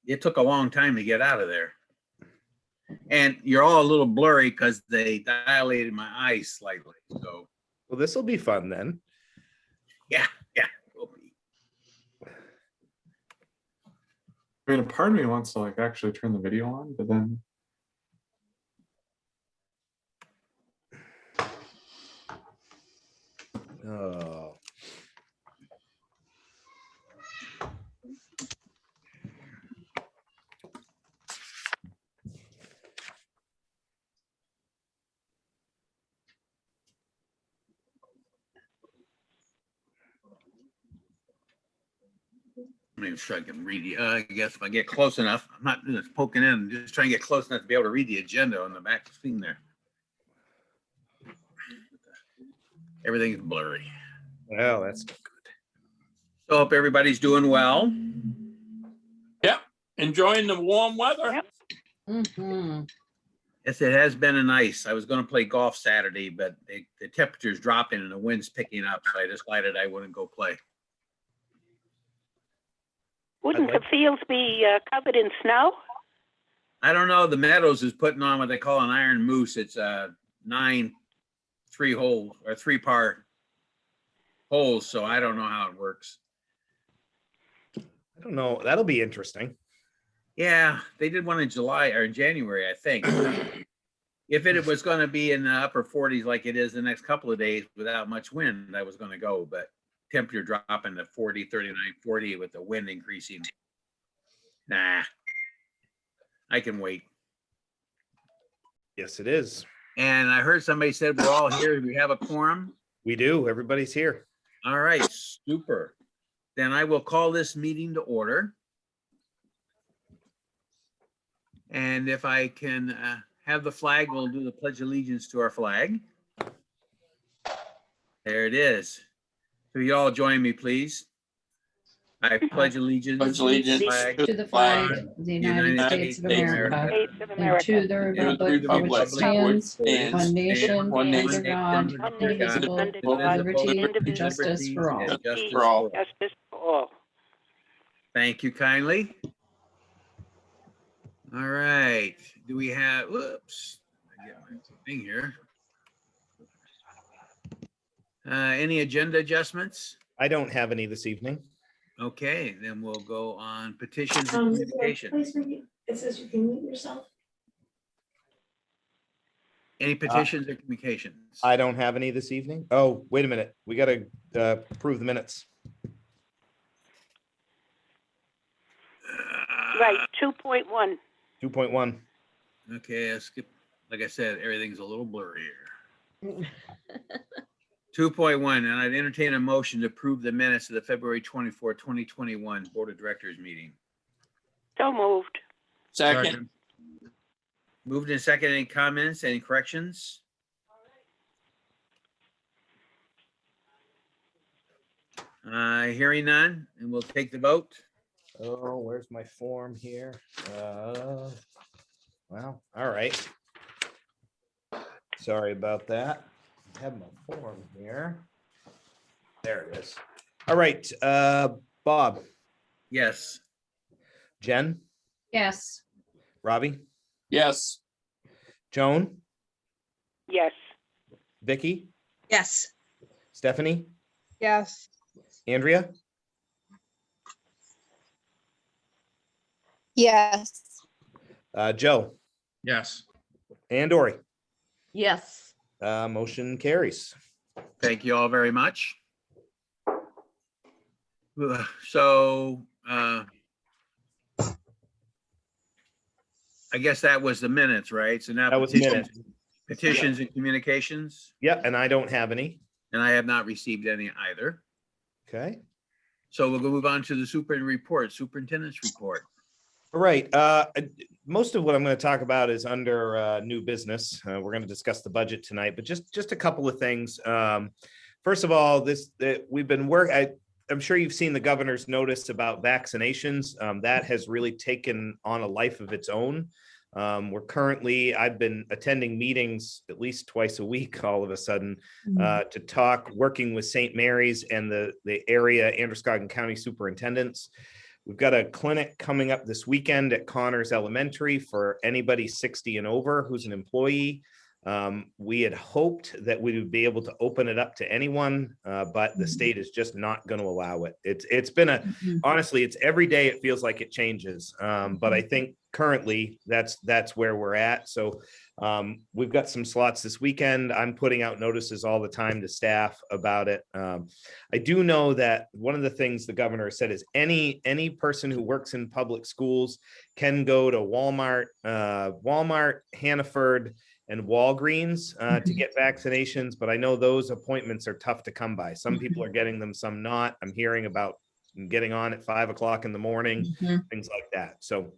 it took a long time to get out of there. And you're all a little blurry because they dilated my eyes slightly. So, Well, this will be fun then. yeah, will be. I mean, a part of me wants to like actually turn the video on, but then Oh. Maybe sure I can read the, I guess if I get close enough, I'm not just poking in, just trying to get close enough to be able to read the agenda on the back screen there. Everything's blurry. Well, that's good. So hope everybody's doing well. Yep, enjoying the warm weather. Yep. Mhm. Yes, it has been a nice. I was going to play golf Saturday, but the temperature's dropping and the wind's picking up, so I decided I wouldn't go play. Wouldn't the fields be covered in snow? I don't know. The Meadows is putting on what they call an iron moose. It's 9 3-hole or 3-par holes, so I don't know how it works. I don't know. That'll be interesting. Yeah, they did one in July or in January, I think. If it was going to be in the upper 40s like it is the next couple of days without much wind, I was going to go, but temperature dropping to 40, 39, 40 with the wind increasing. Nah, I can wait. Yes, it is. And I heard somebody said we're all here. We have a quorum. We do. Everybody's here. All right, super. Then I will call this meeting to order. And if I can have the flag, we'll do the Pledge of Allegiance to our flag. There it is. So you all join me, please. I pledge allegiance Pledge allegiance To the flag of the United States of America States of and America. to the republic for which it stands, one nation, under God, indivisible, with liberty and justice for all. Justice For all. Justice for all. Thank you kindly. All right. Do we have, whoops, I get my thing here. Any agenda adjustments? I don't have any this evening. Okay, then we'll go on petitions and communications. It says you can mute yourself. Any petitions or communications? I don't have any this evening. Oh, wait a minute. We got to approve the minutes. Right, 2.1. 2.1. Okay, I skip. Like I said, everything's a little blurry here. 2.1, and I'd entertain a motion to approve the minutes of the February 24, 2021 Board of Directors meeting. So moved. Second, Moved in second. Any comments, any corrections? Hearing none, and we'll take the vote. Oh, where's my form here? Well, all right. Sorry about that. I have my form here. There it is. All right, Bob, Yes. Jen, Yes. Robbie, yes. Joan, Yes. Vicky, Yes. Stephanie, Yes. Andrea, Yes. Joe, Yes. and Dory. Yes. Motion carries. Thank you all very much. So I guess that was the minutes, right? So now That was petitions and communications, Yeah, and I don't have any. and I have not received any either. Okay. So we'll go move on to the superintendent's report. All right. Most of what I'm going to talk about is under new business. We're going to discuss the budget tonight, but just a couple of things. First of all, we've been I'm sure you've seen the governor's notice about vaccinations. That has really taken on a life of its own. I've been attending meetings at least twice a week all of a sudden to talk, working with St. Mary's and the area Androscoggin County superintendents. We've got a clinic coming up this weekend at Connors Elementary for anybody 60 and over who's an employee. We had hoped that we would be able to open it up to anyone, but the state is just not going to allow it. It's been honestly, it's every day it feels like it changes. But I think currently that's where we're at. So we've got some slots this weekend. I'm putting out notices all the time to staff about it. I do know that one of the things the governor said is any person who works in public schools can go to Walmart, Hannaford, and Walgreens to get vaccinations, but I know those appointments are tough to come by. Some people are getting them, some not. I'm hearing about getting on at 5 o'clock in the morning, things like that. So,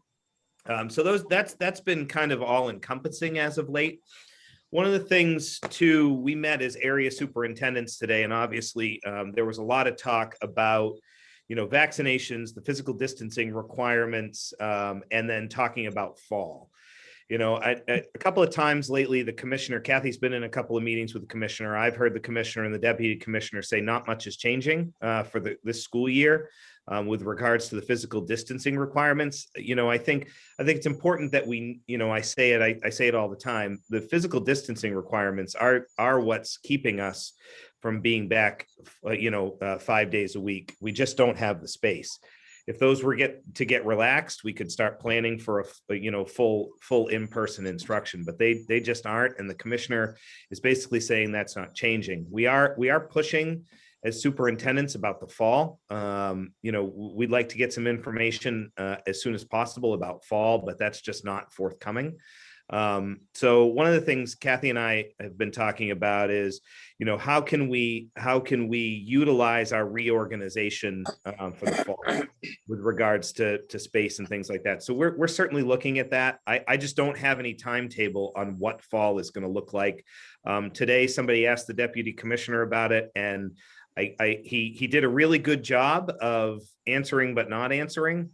that's been kind of all encompassing as of late. One of the things too, we met as area superintendents today, and obviously there was a lot of talk about, vaccinations, the physical distancing requirements, and then talking about fall. A couple of times lately, the commissioner, Kathy's been in a couple of meetings with the commissioner. I've heard the commissioner and the deputy commissioner say not much is changing for this school year with regards to the physical distancing requirements. I think it's important that we, I say it all the time. The physical distancing requirements are what's keeping us from being back, 5 days a week. We just don't have the space. If those were get relaxed, we could start planning for a full in-person instruction, but they just aren't. And the commissioner is basically saying that's not changing. We are pushing as superintendents about the fall. We'd like to get some information as soon as possible about fall, but that's just not forthcoming. So one of the things Kathy and I have been talking about is, how can we utilize our reorganization for the fall with regards to space and things like that. So we're certainly looking at that. I just don't have any timetable on what fall is going to look like. Today, somebody asked the deputy commissioner about it, and he did a really good job of answering but not answering.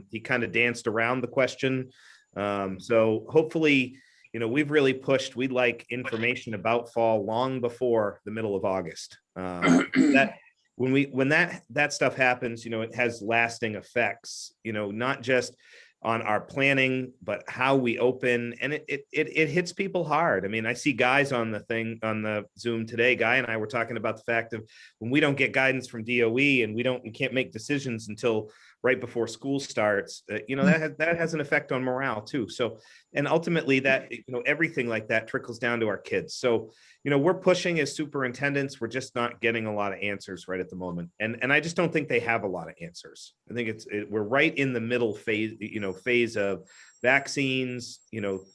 He kind of danced around the question. So hopefully, we've really pushed. We'd like information about fall long before the middle of August. That when that stuff happens, it has lasting effects. Not just on our planning, but how we open, and it hits people hard. I mean, I see guys on the Zoom today. Guy and I were talking about the fact of when we don't get guidance from DOE and we can't make decisions until right before school starts, that has an effect on morale too. So, and ultimately that, everything like that trickles down to our kids. So, we're pushing as superintendents, we're just not getting a lot of answers right at the moment. And I just don't think they have a lot of answers. I think we're right in the middle phase of vaccines,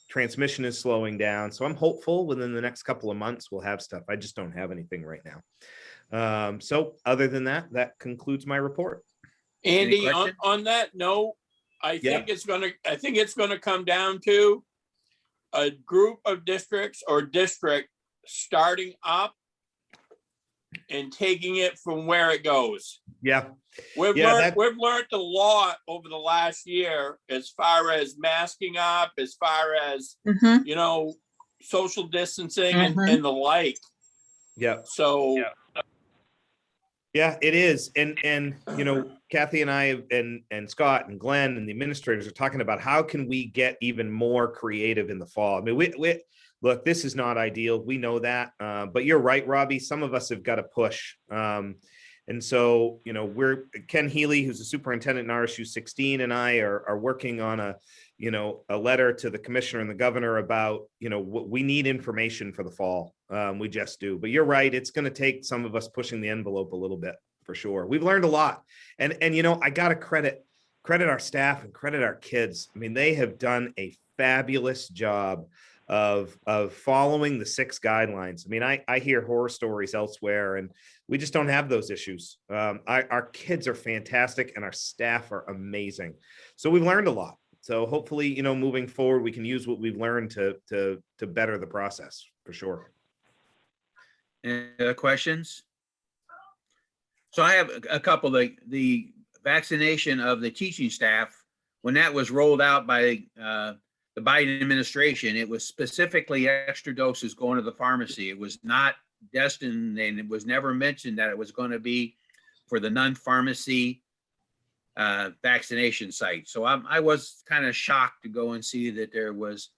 transmission is slowing down. So I'm hopeful within the next couple of months, we'll have stuff. I just don't have anything right now. So other than that, that concludes my report. Andy, on that note, I think it's gonna come down to a group of districts or district starting up and taking it from where it goes. Yeah. We've learned a lot over the last year as far as masking up, as far as social distancing and the like. Yeah. So yeah, it is. And Kathy and I and Scott and Glenn and the administrators are talking about how can we get even more creative in the fall. I mean, we look, this is not ideal. We know that, but you're right, Robbie. Some of us have got to push. And so, we're Ken Healy, who's a superintendent in RSU 16, and I are working on a letter to the commissioner and the governor about, what we need information for the fall. We just do. But you're right. It's going to take some of us pushing the envelope a little bit for sure. We've learned a lot. And I got to credit our staff and credit our kids. I mean, they have done a fabulous job of following the 6 guidelines. I mean, I hear horror stories elsewhere, and we just don't have those issues. Our kids are fantastic and our staff are amazing. So we've learned a lot. So hopefully, moving forward, we can use what we've learned to better the process for sure. Any other questions? So I have a couple. The vaccination of the teaching staff, when that was rolled out by the Biden administration, it was specifically extra doses going to the pharmacy. It was not destined, and it was never mentioned that it was going to be for the non-pharmacy vaccination site. So I was kind of shocked to go and see that there was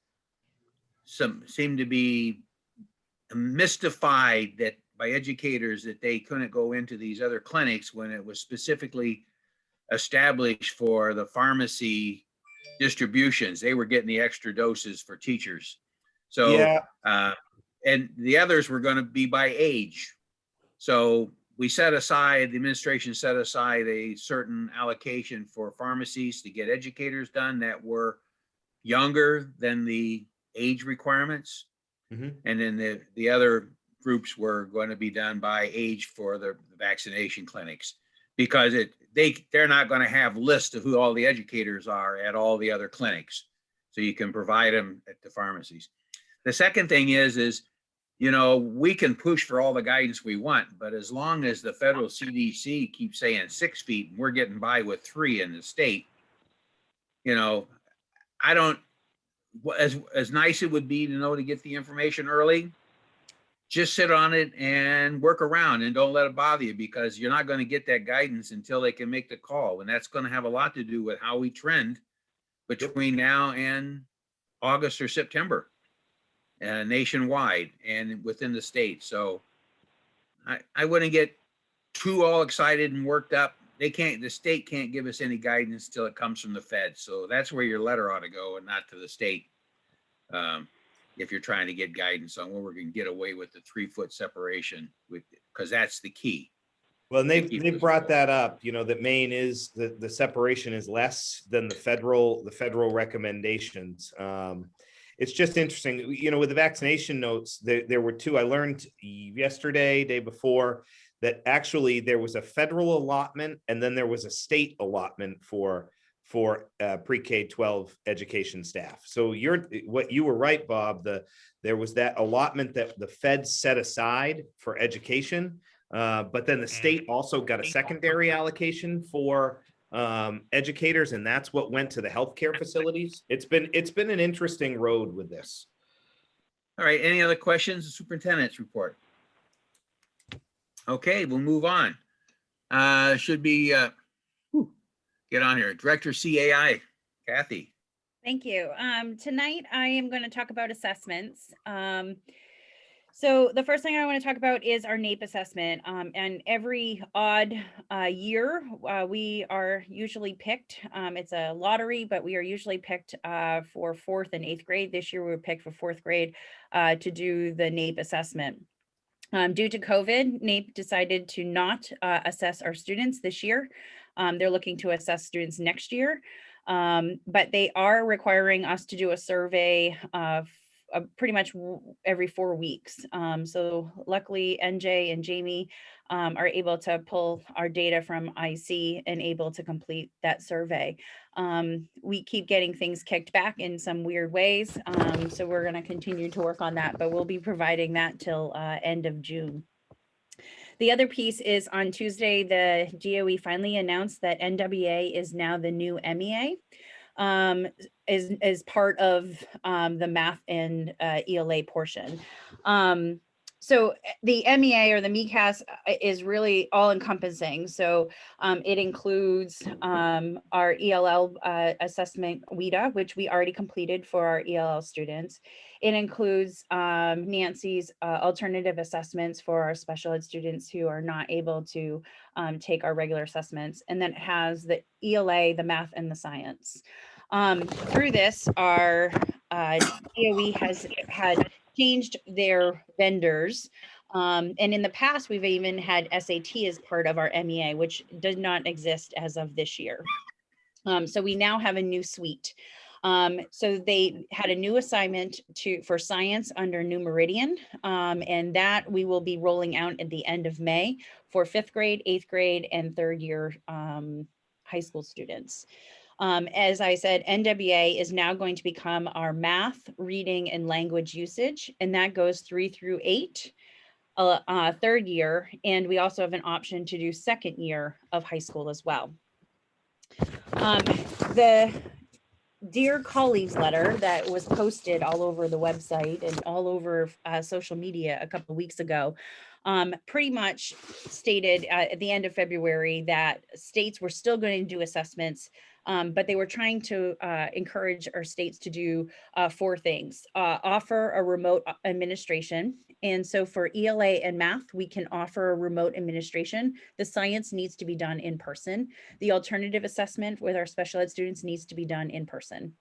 seemed to be mystified that by educators that they couldn't go into these other clinics when it was specifically established for the pharmacy distributions. They were getting the extra doses for teachers. So, Yeah. And the others were going to be by age. So we set aside, the administration set aside a certain allocation for pharmacies to get educators done that were younger than the age requirements. Mm-hmm. And then the other groups were going to be done by age for the vaccination clinics, because they're not going to have lists of who all the educators are at all the other clinics. So you can provide them at the pharmacies. The second thing is, you know, we can push for all the guidance we want, but as long as the federal CDC keeps saying 6 feet and we're getting by with 3 in the state, you know, I don't, as nice it would be to know to get the information early, just sit on it and work around and don't let it bother you, because you're not going to get that guidance until they can make the call. And that's going to have a lot to do with how we trend between now and August or September, nationwide and within the state. So I wouldn't get too all excited and worked up. The state can't give us any guidance till it comes from the Fed. So that's where your letter ought to go, and not to the state. If you're trying to get guidance on where we're going to get away with the 3-foot separation, because that's the key. Well, and they've brought that up, you know, that Maine is the separation is less than the federal recommendations. It's just interesting, you know, with the vaccination notes, there were 2. I learned yesterday, day before, that actually there was a federal allotment and then there was a state allotment for pre-K-12 education staff. So you were right, Bob. There was that allotment that the Fed set aside for education, but then the state also got a secondary allocation for educators, and that's what went to the healthcare facilities. It's been an interesting road with this. All right. Any other questions? The superintendent's report. Okay, we'll move on. Should be get on here. Director CAI, Kathy. Thank you. Tonight I am going to talk about assessments. So the first thing I want to talk about is our Nape assessment. And every odd year, we are usually picked. It's a lottery, but we are usually picked for 4th and 8th grade. This year we were picked for 4th grade to do the Nape assessment. Due to COVID, Nape decided to not assess our students this year. They're looking to assess students next year, but they are requiring us to do a survey pretty much every 4 weeks. So luckily, NJ and Jamie are able to pull our data from IC and able to complete that survey. We keep getting things kicked back in some weird ways, so we're going to continue to work on that, but we'll be providing that till end of June. The other piece is on Tuesday, the DOE finally announced that NWA is now the new MEA. Is part of the math and ELA portion. So the MEA or the MECAS is really all encompassing. So it includes our ELL assessment WIDA, which we already completed for our ELL students. It includes Nancy's alternative assessments for our special ed students who are not able to take our regular assessments. And then it has the ELA, the math, and the science. Through this, our DOE has had changed their vendors. And in the past, we've even had SAT as part of our MEA, which did not exist as of this year. So we now have a new suite. So they had a new assignment for science under New Meridian, and that we will be rolling out at the end of May for 5th grade, 8th grade, and 3rd year high school students. As I said, NWA is now going to become our math, reading, and language usage, and that goes 3 through 8, 3rd year, and we also have an option to do 2nd year of high school as well. The Dear Colleagues letter that was posted all over the website and all over social media a couple of weeks ago pretty much stated at the end of February that states were still going to do assessments, but they were trying to encourage our states to do 4 things. Offer a remote administration. And so for ELA and math, we can offer a remote administration. The science needs to be done in person. The alternative assessment with our special ed students needs to be done in person.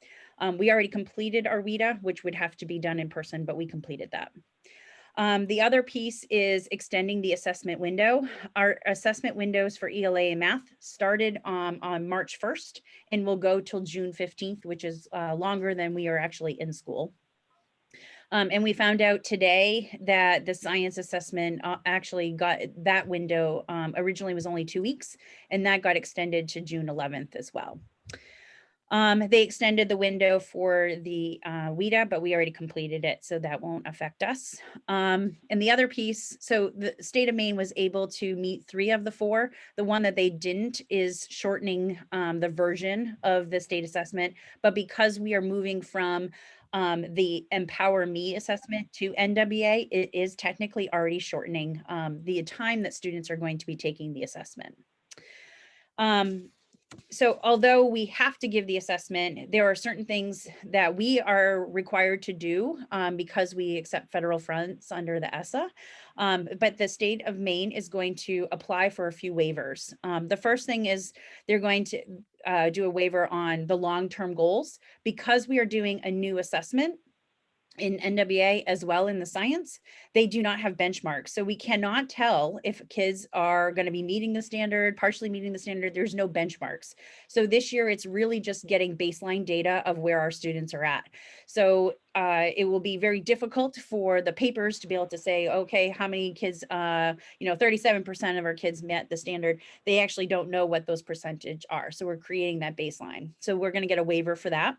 We already completed our WIDA, which would have to be done in person, but we completed that. The other piece is extending the assessment window. Our assessment windows for ELA and math started on March 1st and will go till June 15th, which is longer than we are actually in school. And we found out today that the science assessment actually got that window originally was only 2 weeks, and that got extended to June 11th as well. They extended the window for the WIDA, but we already completed it, so that won't affect us. And the other piece, so the state of Maine was able to meet 3 of the 4. The one that they didn't is shortening the version of the state assessment, but because we are moving from the Empower Me assessment to NWA, it is technically already shortening the time that students are going to be taking the assessment. So although we have to give the assessment, there are certain things that we are required to do because we accept federal funds under the ESSA. But the state of Maine is going to apply for a few waivers. The first thing is they're going to do a waiver on the long-term goals. Because we are doing a new assessment in NWA as well in the science, they do not have benchmarks. So we cannot tell if kids are going to be meeting the standard, partially meeting the standard. There's no benchmarks. So this year it's really just getting baseline data of where our students are at. So it will be very difficult for the papers to be able to say, okay, how many kids, 37% of our kids met the standard. They actually don't know what those percentage are. So we're creating that baseline. So we're going to get a waiver for that.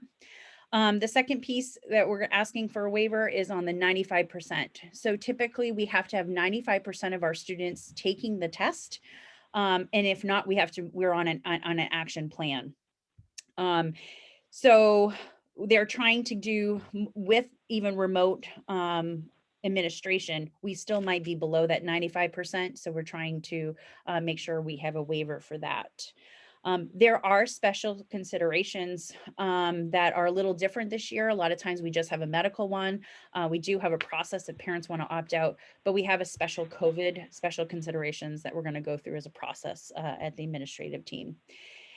The second piece that we're asking for a waiver is on the 95%. So typically we have to have 95% of our students taking the test. And if not, we're on an action plan. So they're trying to do with even remote administration, we still might be below that 95%. So we're trying to make sure we have a waiver for that. There are special considerations that are a little different this year. A lot of times we just have a medical one. We do have a process if parents want to opt out, but we have a special COVID special considerations that we're going to go through as a process at the administrative team.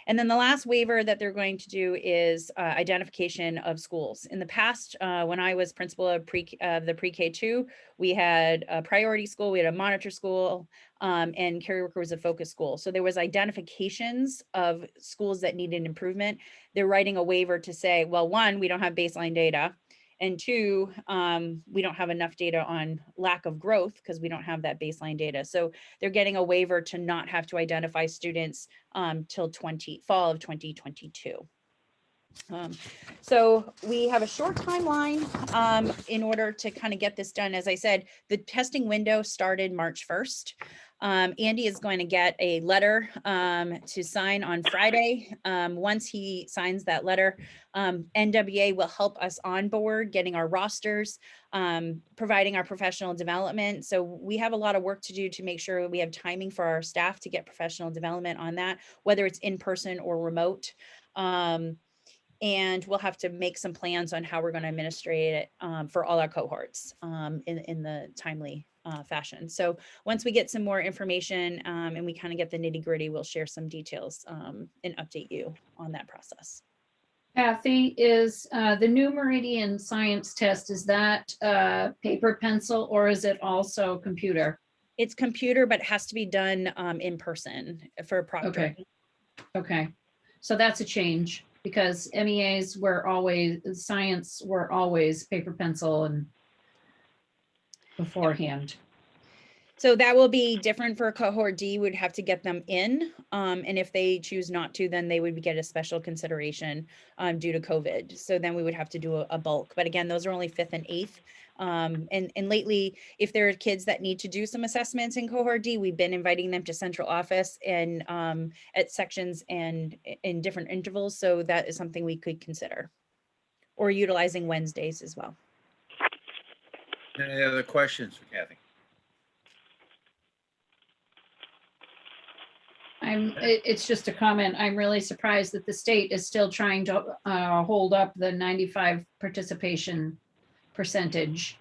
And then the last waiver that they're going to do is identification of schools. In the past, when I was principal of the pre-K2, we had a priority school, we had a monitor school, and Carrie Worker was a focus school. So there was identifications of schools that needed improvement. They're writing a waiver to say, well, 1, we don't have baseline data. And 2, we don't have enough data on lack of growth because we don't have that baseline data. So they're getting a waiver to not have to identify students till fall of 2022. So we have a short timeline in order to kind of get this done. As I said, the testing window started March 1st. Andy is going to get a letter to sign on Friday. Once he signs that letter, NWA will help us onboard, getting our rosters, providing our professional development. So we have a lot of work to do to make sure we have timing for our staff to get professional development on that, whether it's in person or remote. And we'll have to make some plans on how we're going to administrate it for all our cohorts in the timely fashion. So once we get some more information and we kind of get the nitty gritty, we'll share some details and update you on that process. Kathy, is the New Meridian science test, is that paper pencil or is it also computer? It's computer, but it has to be done in person for proctoring. Okay. Okay. So that's a change because MEAs were always, science were always paper pencil and beforehand. So that will be different for cohort D. We'd have to get them in. And if they choose not to, then they would get a special consideration due to COVID. So then we would have to do a bulk. But again, those are only 5th and 8th. And lately, if there are kids that need to do some assessments in cohort D, we've been inviting them to central office and at sections and in different intervals. So that is something we could consider, or utilizing Wednesdays as well. Any other questions for Kathy? It's just a comment. I'm really surprised that the state is still trying to hold up the 95 participation percentage.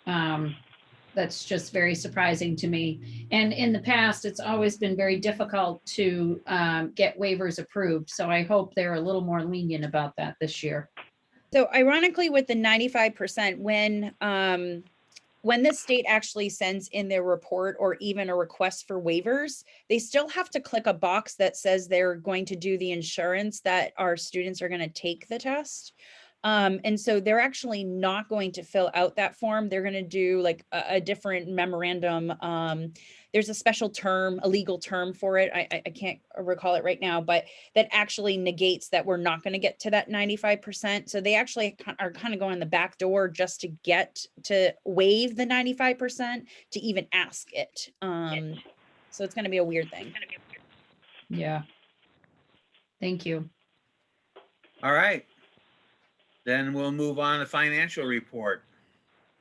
That's just very surprising to me. And in the past, it's always been very difficult to get waivers approved. So I hope they're a little more lenient about that this year. So ironically, with the 95%, when the state actually sends in their report or even a request for waivers, they still have to click a box that says they're going to do the insurance that our students are going to take the test. And so they're actually not going to fill out that form. They're going to do like a different memorandum. There's a special term, a legal term for it. I can't recall it right now, but that actually negates that we're not going to get to that 95%. So they actually are kind of going the back door just to get to waive the 95% to even ask it. So it's going to be a weird thing. Yeah. Thank you. All right. Then we'll move on to financial report.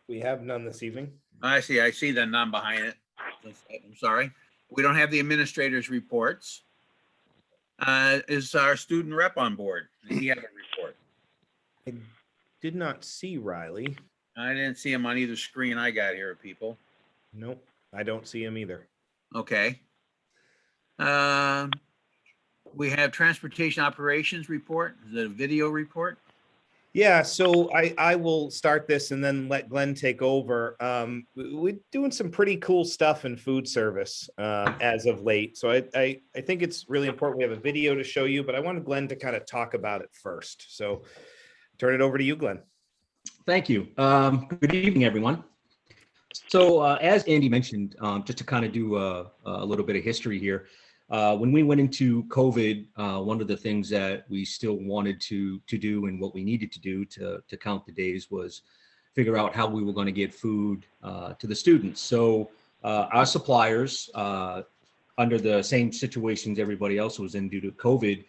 We have none this evening. I see the none behind it. I'm sorry. We don't have the administrator's reports. Is our student rep on board? Does he have a report? I did not see Riley. I didn't see him on either screen I got here, people. Nope, I don't see him either. Okay. We have transportation operations report. Is it a video report? Yeah, so I will start this and then let Glenn take over. We're doing some pretty cool stuff in food service as of late. So I think it's really important. We have a video to show you, but I wanted Glenn to kind of talk about it first. So turn it over to you, Glenn. Thank you. Good evening, everyone. So as Andy mentioned, just to kind of do a little bit of history here, when we went into COVID, one of the things that we still wanted to do and what we needed to do to count the days was figure out how we were going to get food to the students. So our suppliers, under the same situations everybody else was in due to COVID,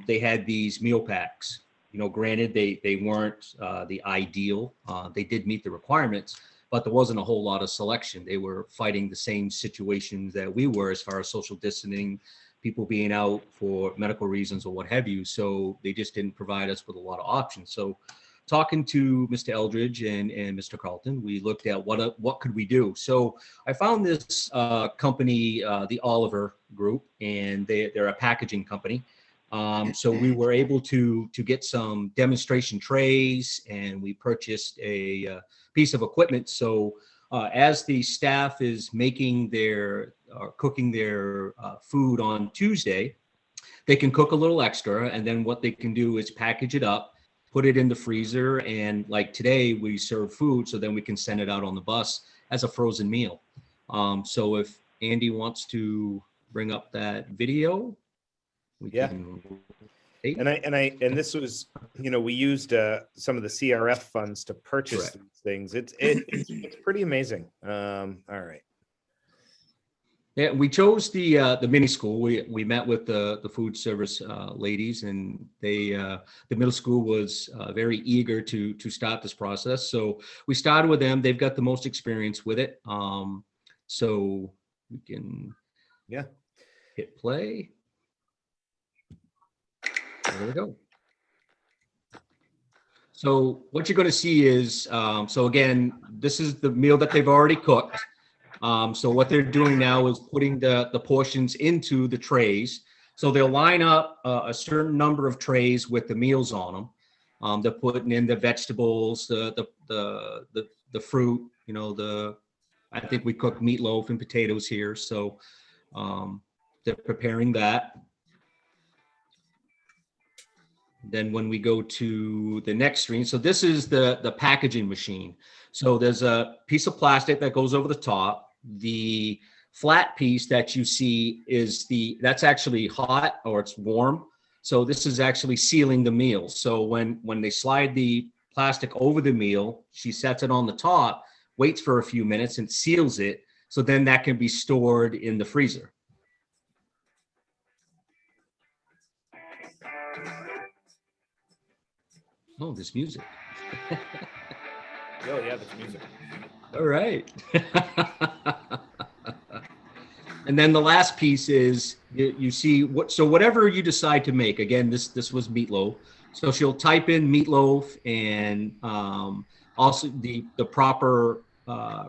they had these meal packs. You know, granted, they weren't the ideal. They did meet the requirements, but there wasn't a whole lot of selection. They were fighting the same situations that we were as far as social distancing, people being out for medical reasons or what have you. So they just didn't provide us with a lot of options. So talking to Mr. Eldridge and Mr. Carlton, we looked at what could we do. So I found this company, the Oliver Group, and they're a packaging company. So we were able to get some demonstration trays, and we purchased a piece of equipment. So as the staff is making cooking their food on Tuesday, they can cook a little extra, and then what they can do is package it up, put it in the freezer, and like today we serve food, so then we can send it out on the bus as a frozen meal. So if Andy wants to bring up that video, we can. And this was, we used some of the CRF funds to purchase Correct. these things. It's pretty amazing. All right. Yeah, we chose the mini school. We met with the food service ladies, and the middle school was very eager to start this process. So we started with them. They've got the most experience with it. So we can hit play. There we go. So what you're going to see is, so again, this is the meal that they've already cooked. So what they're doing now is putting the portions into the trays. So they'll line up a certain number of trays with the meals on them. They're putting in the vegetables, the fruit, I think we cook meatloaf and potatoes here. So they're preparing that. Then when we go to the next screen, so this is the packaging machine. So there's a piece of plastic that goes over the top. The flat piece that you see that's actually hot, or it's warm. So this is actually sealing the meal. So when they slide the plastic over the meal, she sets it on the top, waits for a few minutes and seals it. So then that can be stored in the freezer. Oh, there's music. Oh, yeah, there's music. All right. And then the last piece is you see so whatever you decide to make, again, this was meatloaf. So she'll type in meatloaf and also the proper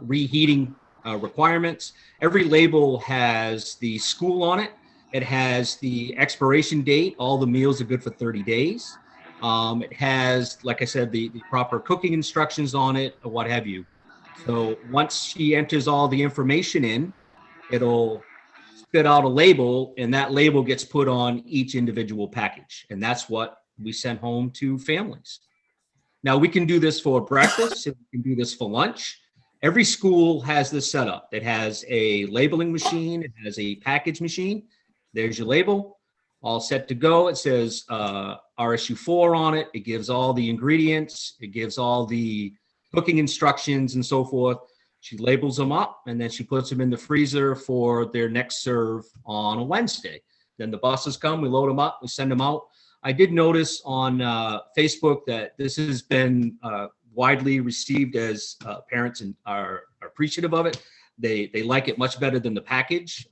reheating requirements. Every label has the school on it. It has the expiration date. All the meals are good for 30 days. It has, like I said, the proper cooking instructions on it, or what have you. So once she enters all the information in, it'll spit out a label, and that label gets put on each individual package. And that's what we send home to families. Now, we can do this for breakfast, and we can do this for lunch. Every school has this setup. It has a labeling machine, it has a package machine. There's your label, all set to go. It says RSU 4 on it. It gives all the ingredients. It gives all the cooking instructions and so forth. She labels them up, and then she puts them in the freezer for their next serve on a Wednesday. Then the buses come, we load them up, we send them out. I did notice on Facebook that this has been widely received as parents and are appreciative of it. They like it much better than the package.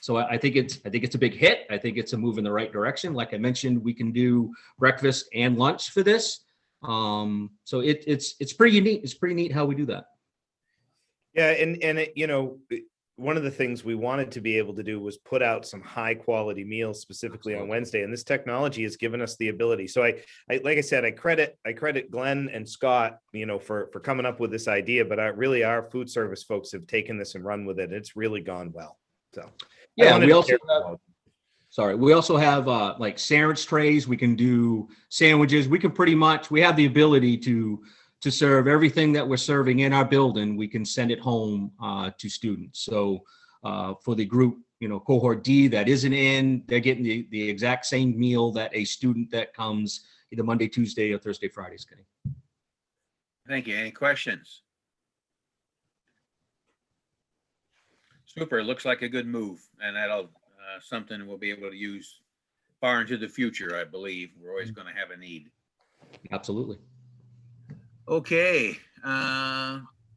So I think it's a big hit. I think it's a move in the right direction. Like I mentioned, we can do breakfast and lunch for this. So it's pretty neat. It's pretty neat how we do that. Yeah, and it, one of the things we wanted to be able to do was put out some high quality meals specifically on Wednesday, and this technology has given us the ability. So I like I said, I credit Glenn and Scott, for coming up with this idea, but really our food service folks have taken this and run with it. It's really gone well. So yeah, we also have like sandwich trays. We can do sandwiches. We can we have the ability to serve everything that we're serving in our building. We can send it home to students. So for the group, cohort D that isn't in, they're getting the exact same meal that a student that comes either Monday, Tuesday, or Thursday, Friday is getting. Thank you. Any questions? Super. Looks like a good move, and that'll something we'll be able to use far into the future. I believe we're always going to have a need. Absolutely. Okay.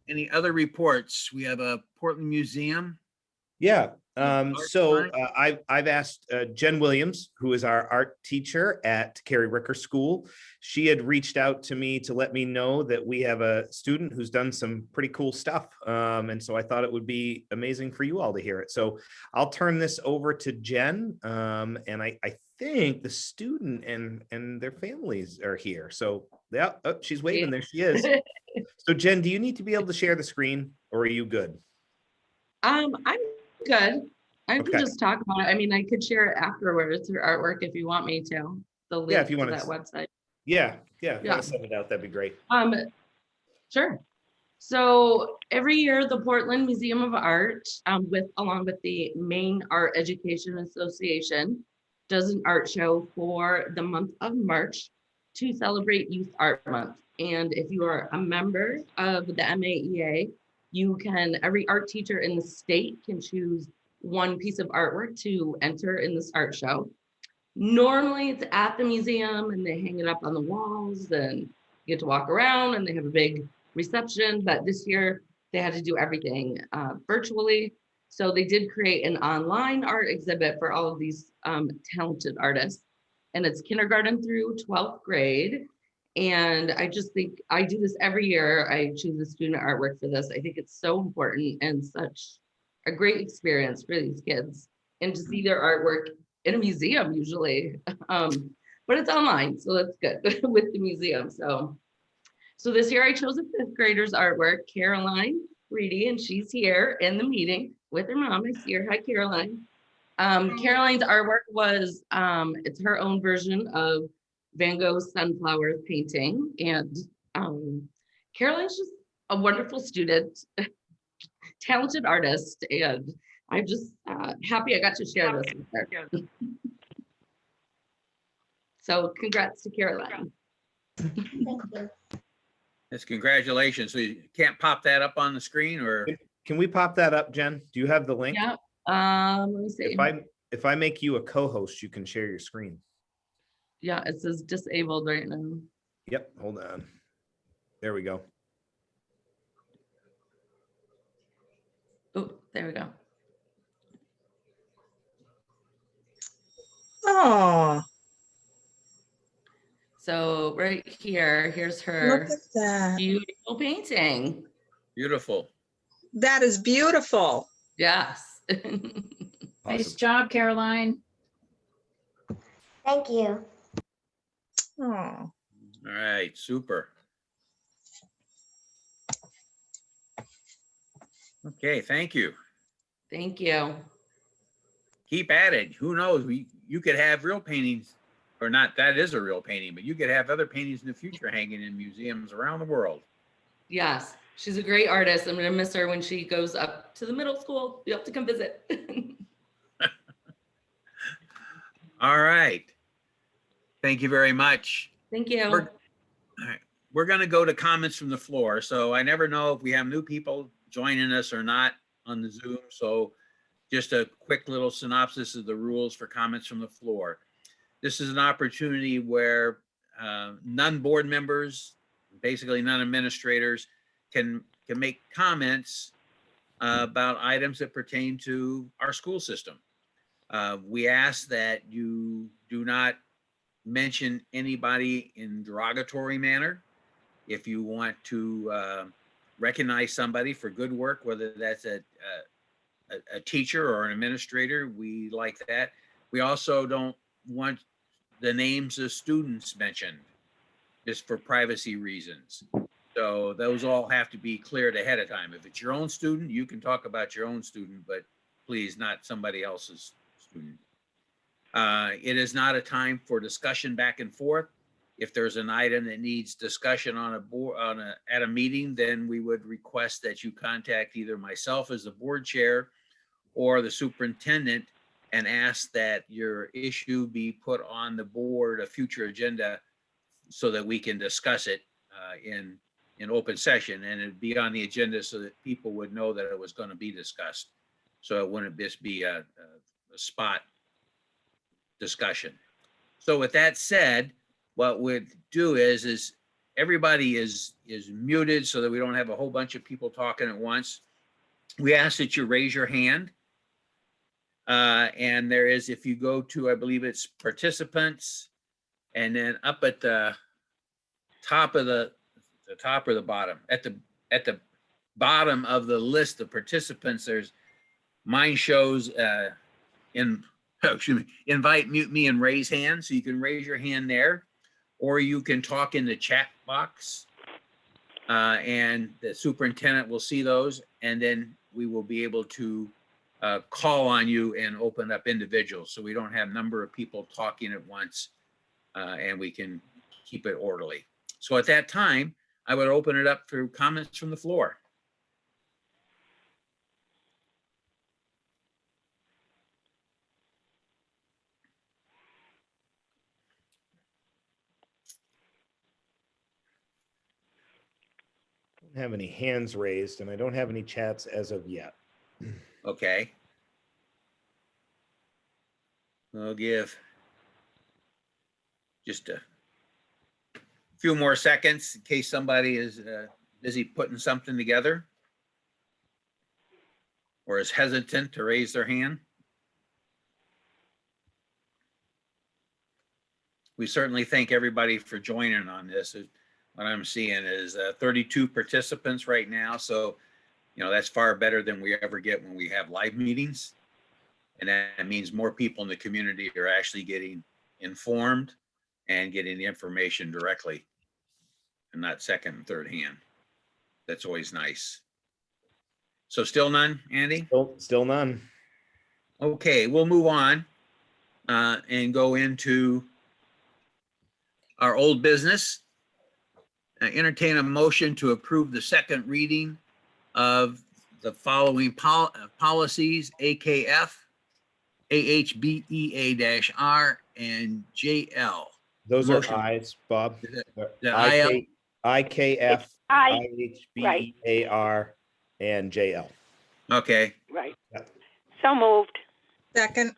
Any other reports? We have a Portland Museum. Yeah. So I've asked Jen Williams, who is our art teacher at Carrie Ricker School. She had reached out to me to let me know that we have a student who's done some pretty cool stuff. And so I thought it would be amazing for you all to hear it. So I'll turn this over to Jen. And I think the student and their families are here. So yeah, oh, she's waving. There she is. So Jen, do you need to be able to share the screen, or are you good? I'm good. I Okay. can just talk about it. I mean, I could share it afterwards through artwork if you want me to. The link Yeah, if you want to to that website. Yeah. Yeah. Want to send it out, that'd be great. Sure. So every year, the Portland Museum of Art, along with the Maine Art Education Association, does an art show for the month of March to celebrate Youth Art Month. And if you are a member of the MAEA, every art teacher in the state can choose one piece of artwork to enter in this art show. Normally it's at the museum and they hang it up on the walls and you get to walk around and they have a big reception, but this year they had to do everything virtually. So they did create an online art exhibit for all of these talented artists, and it's kindergarten through 12th grade. And I just think I do this every year. I choose a student artwork for this. I think it's so important and such a great experience for these kids, and to see their artwork in a museum usually, but it's online, so that's good with the museum. So this year I chose a 5th grader's artwork, Caroline Reedy, and she's here in the meeting with her mom. I see her. Hi, Caroline. Caroline's artwork was, it's her own version of Van Gogh's Sunflower painting. And Caroline's just a wonderful student, talented artist, and I'm just happy I got to share this with her. So congrats to Caroline. Yes, congratulations. So you can't pop that up on the screen, or? Can we pop that up, Jen? Do you have the link? Yeah. Let me see. If I make you a co-host, you can share your screen. Yeah, it says disabled right now. Yep, hold on. There we go. Oh, there we go. Oh, So right here, here's look her at that. beautiful painting. Beautiful. That is beautiful. Yes. Nice job, Caroline. Thank you. Oh, All right, super. Okay, thank you. Thank you. Keep at it. Who knows? You could have real paintings, or not, that is a real painting, but you could have other paintings in the future hanging in museums around the world. Yes, she's a great artist. I'm gonna miss her when she goes up to the middle school. You have to come visit. All right. Thank you very much. Thank you. All right. We're going to go to comments from the floor. So I never know if we have new people joining us or not on the Zoom. So just a quick little synopsis of the rules for comments from the floor. This is an opportunity where non-board members, basically non-administrators, can make comments about items that pertain to our school system. We ask that you do not mention anybody in derogatory manner. If you want to recognize somebody for good work, whether that's a teacher or an administrator, we like that. We also don't want the names of students mentioned, just for privacy reasons. So those all have to be cleared ahead of time. If it's your own student, you can talk about your own student, but please not somebody else's student. It is not a time for discussion back and forth. If there's an item that needs discussion on a board, at a meeting, then we would request that you contact either myself as the board chair or the superintendent and ask that your issue be put on the board, a future agenda, so that we can discuss it in open session, and it'd be on the agenda so that people would know that it was going to be discussed. So it wouldn't just be a spot discussion. So with that said, what we'd do is everybody is muted so that we don't have a whole bunch of people talking at once. We ask that you raise your hand. And there is, if you go to, I believe it's participants, and then up at the top of the top or the bottom, at the bottom of the list of participants, there's mine shows invite, mute me, and raise hand. So you can raise your hand there, or you can talk in the chat box, and the superintendent will see those, and then we will be able to call on you and open up individuals, so we don't have a number of people talking at once, and we can keep it orderly. So at that time, I would open it up for comments from the floor. I don't have any hands raised, and I don't have any chats as of yet. Okay. We'll give just a few more seconds in case somebody is busy putting something together or is hesitant to raise their hand. We certainly thank everybody for joining on this. What I'm seeing is 32 participants right now. So, you know, that's far better than we ever get when we have live meetings. And that means more people in the community are actually getting informed and getting the information directly and not second and third hand. That's always nice. So still none, Andy? Still none. Okay, we'll move on and go into our old business. Entertain a motion to approve the second reading of the following policies: AKF, AHBEA-R, and JL. Those Motion. are I's, Bob. The IKF, I, IHBEAR, and JL. Okay, right. Yep. So moved. second,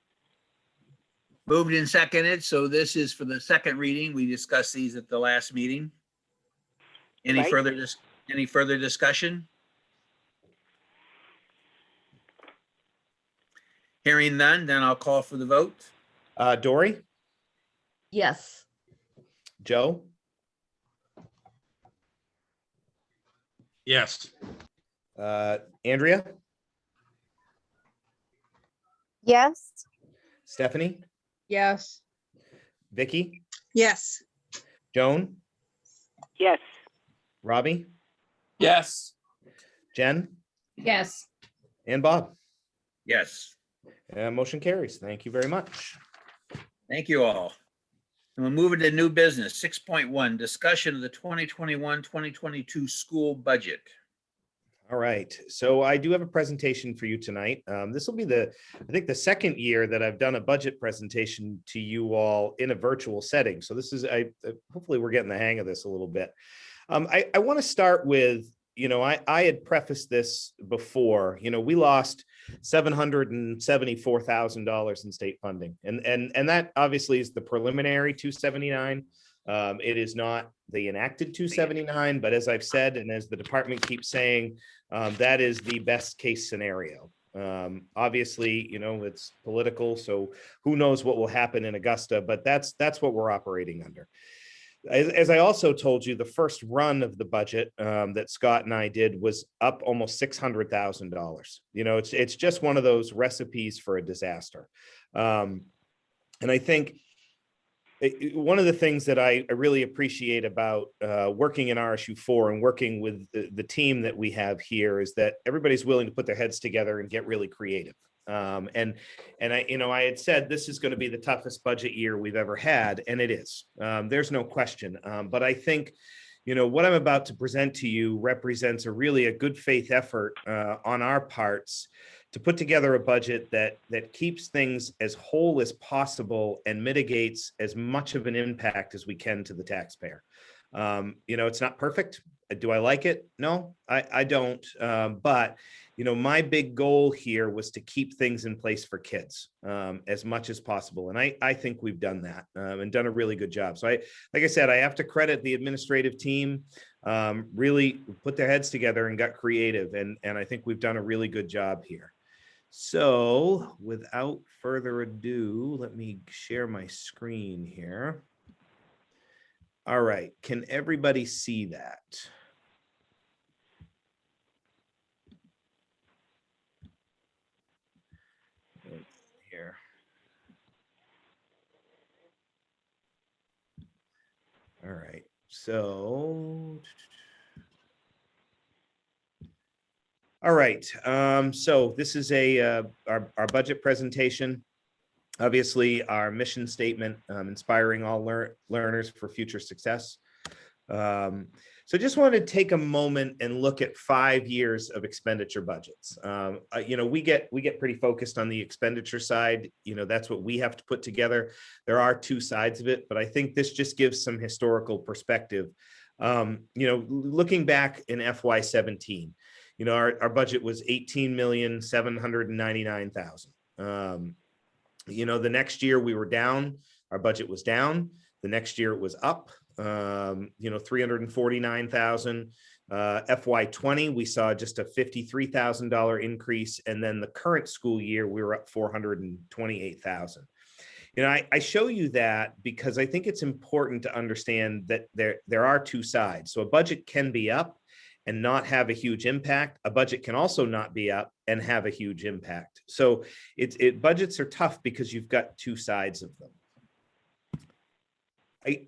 moved and seconded. So this is for the second reading. We discussed these at the last meeting. Any Right. further discussion? Hearing none, then I'll call for the vote. Dory, Yes. Joe, Yes. Andrea, Yes. Stephanie, Yes. Vicky, Yes. Joan, Yes. Robbie, Yes. Jen, Yes. and Bob. Yes, Motion carries. Thank you very much. thank you all. And we'll move into new business. 6.1, discussion of the 2021-2022 school budget. All right, so I do have a presentation for you tonight. This will be I think the second year that I've done a budget presentation to you all in a virtual setting. So this is, hopefully we're getting the hang of this a little bit. I want to start with, I had prefaced this before, we lost $774,000 in state funding. And that obviously is the preliminary 279. It is not the enacted 279, but as I've said, and as the department keeps saying, that is the best case scenario. Obviously, it's political, so who knows what will happen in Augusta, but that's what we're operating under. As I also told you, the first run of the budget that Scott and I did was up almost $600,000. It's just one of those recipes for a disaster. And I think one of the things that I really appreciate about working in RSU 4 and working with the team that we have here is that everybody's willing to put their heads together and get really creative. And I had said this is going to be the toughest budget year we've ever had, and it is. There's no question. But I think, what I'm about to present to you represents a good faith effort on our parts to put together a budget that keeps things as whole as possible and mitigates as much of an impact as we can to the taxpayer. It's not perfect. Do I like it? No, I don't. But my big goal here was to keep things in place for kids as much as possible. And I think we've done that and done a really good job. So like I said, I have to credit the administrative team, really put their heads together and got creative. And I think we've done a really good job here. So without further ado, let me share my screen here. All right, can everybody see that? Here. All right, so. All right, so this is our budget presentation. Obviously, our mission statement, inspiring all learners for future success. So just wanted to take a moment and look at 5 years of expenditure budgets. We get pretty focused on the expenditure side. That's what we have to put together. There are two sides of it, but I think this just gives some historical perspective. Looking back in FY17, our budget was $18,799,000. The next year we were down, our budget was down. The next year it was up, $349,000. FY20, we saw just a $53,000 increase. And then the current school year, we were up $428,000. I show you that because I think it's important to understand that there are two sides. So a budget can be up and not have a huge impact. A budget can also not be up and have a huge impact. So budgets are tough because you've got two sides of them.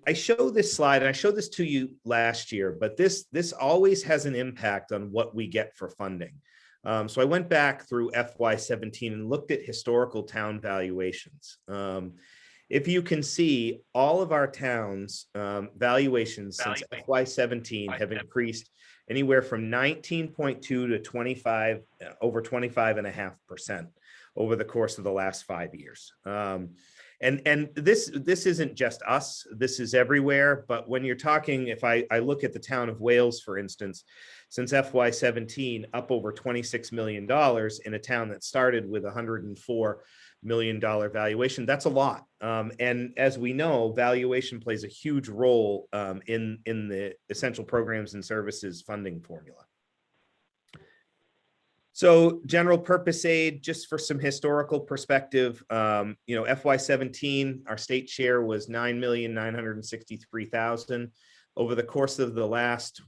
I show this slide, and I showed this to you last year, but this always has an impact on what we get for funding. So I went back through FY17 and looked at historical town valuations. If you can see, all of our towns' valuations since FY17 have increased anywhere from 19.2 to 25, over 25.5% over the course of the last 5 years. And this isn't just us, this is everywhere. But when you're talking, if I look at the town of Wales, for instance, since FY17, up over $26 million in a town that started with $104 million valuation, that's a lot. And as we know, valuation plays a huge role in the essential programs and services funding formula. So general purpose aid, just for some historical perspective, FY17, our state share was 9,963,000. Over the course of the last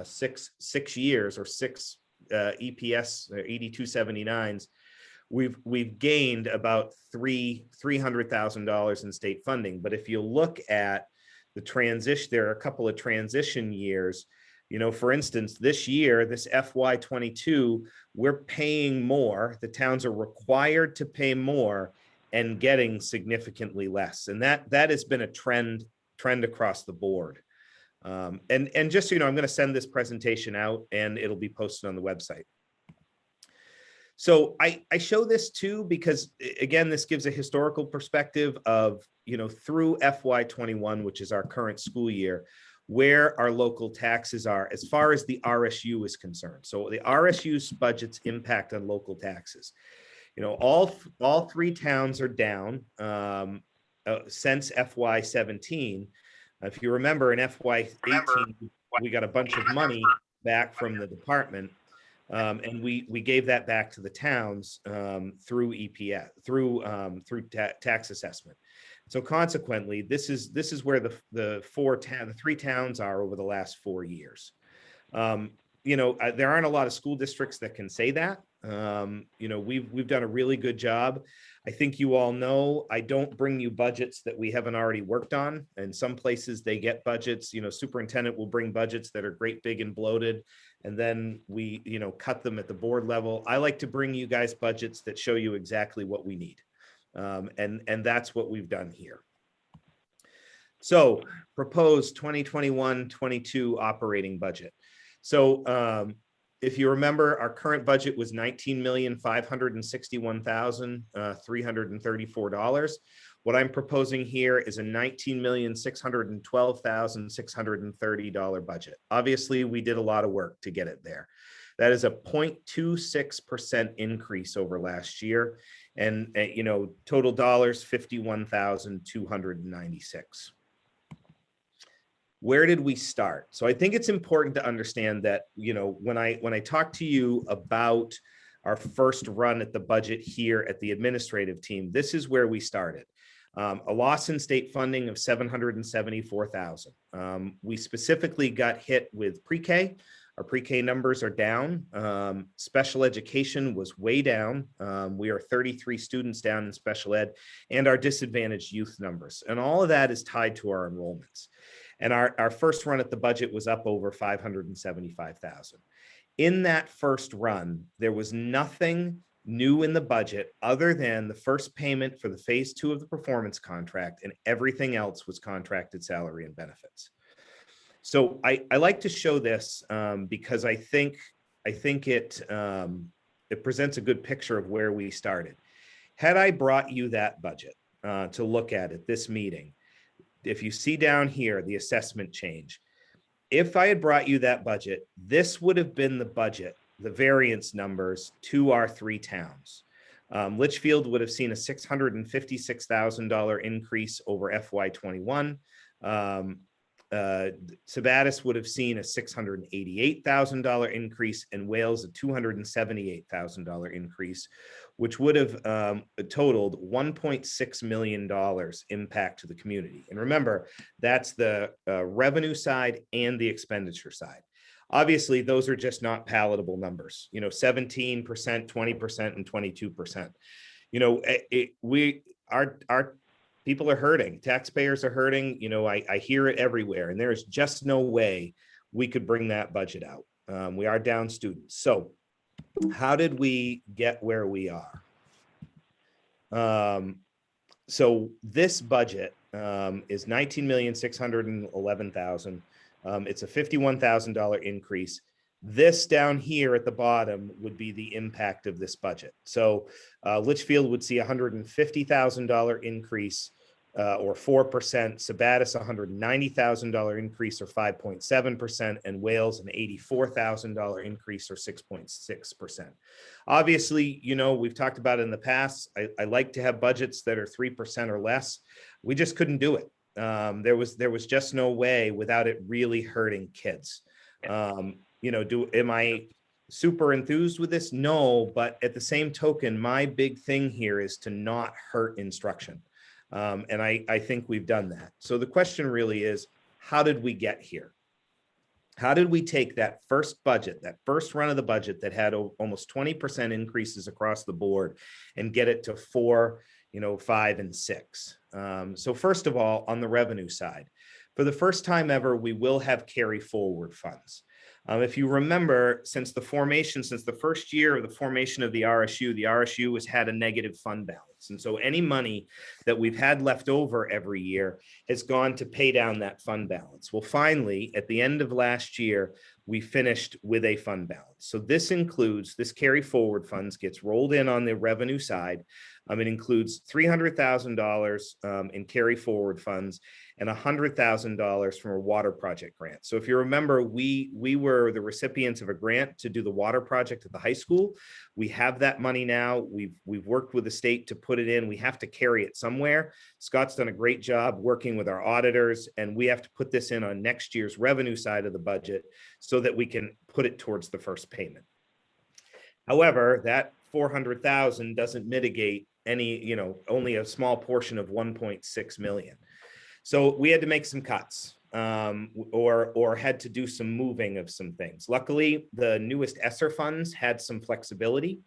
6 years, or six EPS 8279s, we've gained about $300,000 in state funding. But if you look at the transition, there are a couple of transition years. For instance, this year, this FY22, we're paying more. The towns are required to pay more and getting significantly less. And that has been a trend across the board. And just so you know, I'm going to send this presentation out and it'll be posted on the website. So I show this too, because again, this gives a historical perspective of, through FY21, which is our current school year, where our local taxes are as far as the RSU is concerned. So the RSU's budget's impact on local taxes. All three towns are down since FY17. If you remember, in FY18, we got a bunch of money back from the department, and we gave that back to the towns through EPS, through tax assessment. So consequently, this is where the three towns are over the last 4 years. There aren't a lot of school districts that can say that. We've done a really good job. I think you all know I don't bring you budgets that we haven't already worked on. And some places they get budgets. Superintendent will bring budgets that are great, big, and bloated, and then we cut them at the board level. I like to bring you guys budgets that show you exactly what we need. And that's what we've done here. So proposed 2021-22 operating budget. So if you remember, our current budget was $19,561,334. What I'm proposing here is a $19,612,630 budget. Obviously, we did a lot of work to get it there. That is a 0.26% increase over last year. And, total dollars, $51,296. Where did we start? So I think it's important to understand that, when I talk to you about our first run at the budget here at the administrative team, this is where we started. A loss in state funding of $774,000. We specifically got hit with pre-K. Our pre-K numbers are down. Special education was way down. We are 33 students down in special ed, and our disadvantaged youth numbers. And all of that is tied to our enrollments. And our first run at the budget was up over $575,000. In that first run, there was nothing new in the budget other than the first payment for the phase 2 of the performance contract, and everything else was contracted salary and benefits. So I like to show this because I think it presents a good picture of where we started. Had I brought you that budget to look at at this meeting, if you see down here, the assessment change, if I had brought you that budget, this would have been the budget, the variance numbers to our three towns. Litchfield would have seen a $656,000 increase over FY21. Sabattis would have seen a $688,000 increase, and Wales a $278,000 increase, which would have totaled $1.6 million impact to the community. And remember, that's the revenue side and the expenditure side. Obviously, those are just not palatable numbers. 17%, 20%, and 22%. Our people are hurting. Taxpayers are hurting. I hear it everywhere, and there is just no way we could bring that budget out. We are down students. So how did we get where we are? So this budget is $19,611,000. It's a $51,000 increase. This down here at the bottom would be the impact of this budget. So Litchfield would see $150,000 increase or 4%, Sabattis $190,000 increase or 5.7%, and Wales an $84,000 increase or 6.6%. Obviously, we've talked about it in the past. I like to have budgets that are 3% or less. We just couldn't do it. There was just no way without it really hurting kids. Am I super enthused with this? No, but at the same token, my big thing here is to not hurt instruction. And I think we've done that. So the question really is, how did we get here? How did we take that first budget, that first run of the budget that had almost 20% increases across the board and get it to 4, 5, and 6? So first of all, on the revenue side, for the first time ever, we will have carry forward funds. If you remember, since the first year of the formation of the RSU has had a negative fund balance. And so any money that we've had left over every year has gone to pay down that fund balance. Well, finally, at the end of last year, we finished with a fund balance. So this carry forward funds gets rolled in on the revenue side. It includes $300,000 in carry forward funds and $100,000 from a water project grant. So if you remember, we were the recipients of a grant to do the water project at the high school. We have that money now. We've worked with the state to put it in. We have to carry it somewhere. Scott's done a great job working with our auditors, and we have to put this in on next year's revenue side of the budget so that we can put it towards the first payment. However, that $400,000 doesn't mitigate any, only a small portion of 1.6 million. So we had to make some cuts or had to do some moving of some things. Luckily, the newest ESSER funds had some flexibility.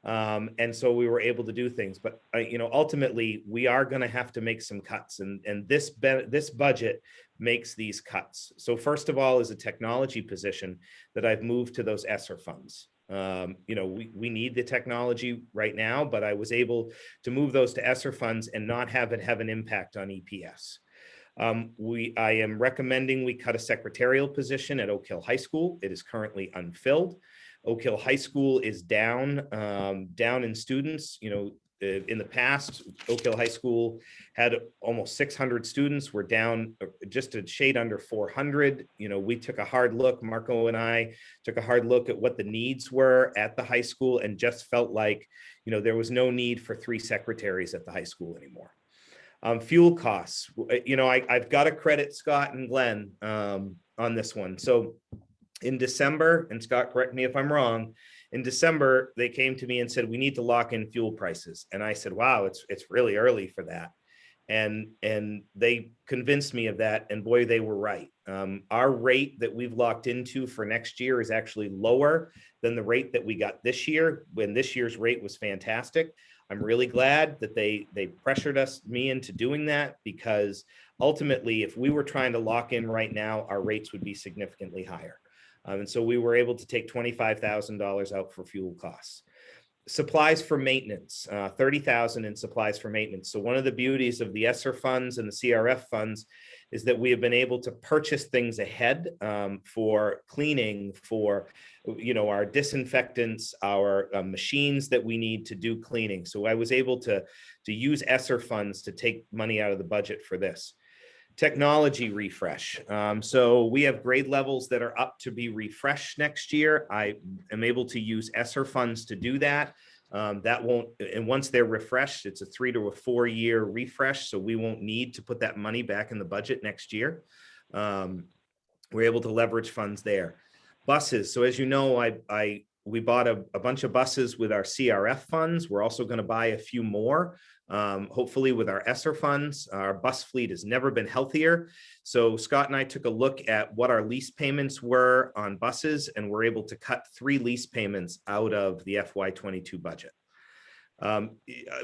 And so we were able to do things, but ultimately we are going to have to make some cuts, and this budget makes these cuts. So first of all is a technology position that I've moved to those ESSER funds. We need the technology right now, but I was able to move those to ESSER funds and not have it have an impact on EPS. I am recommending we cut a secretarial position at Oak Hill High School. It is currently unfilled. Oak Hill High School is down in students. In the past, Oak Hill High School had almost 600 students. We're down just a shade under 400. We took a hard look, Marco and I took a hard look at what the needs were at the high school and just felt like, there was no need for 3 secretaries at the high school anymore. Fuel costs, I've got to credit Scott and Glenn on this one. So in December, and Scott, correct me if I'm wrong, in December, they came to me and said, we need to lock in fuel prices. And I said, wow, it's really early for that. And they convinced me of that. And boy, they were right. Our rate that we've locked into for next year is actually lower than the rate that we got this year, when this year's rate was fantastic. I'm really glad that they pressured me into doing that, because ultimately, if we were trying to lock in right now, our rates would be significantly higher. And so we were able to take $25,000 out for fuel costs. Supplies for maintenance, $30,000 in supplies for maintenance. So one of the beauties of the ESSER funds and the CRF funds is that we have been able to purchase things ahead for cleaning, for our disinfectants, our machines that we need to do cleaning. So I was able to use ESSER funds to take money out of the budget for this. Technology refresh. So we have grade levels that are up to be refreshed next year. I am able to use ESSER funds to do that. That won't, and once they're refreshed, it's a 3 to 4 year refresh. So we won't need to put that money back in the budget next year. We're able to leverage funds there. Buses. So as you know, we bought a bunch of buses with our CRF funds. We're also going to buy a few more. Hopefully with our ESSER funds. Our bus fleet has never been healthier. So Scott and I took a look at what our lease payments were on buses, and we're able to cut 3 lease payments out of the FY22 budget.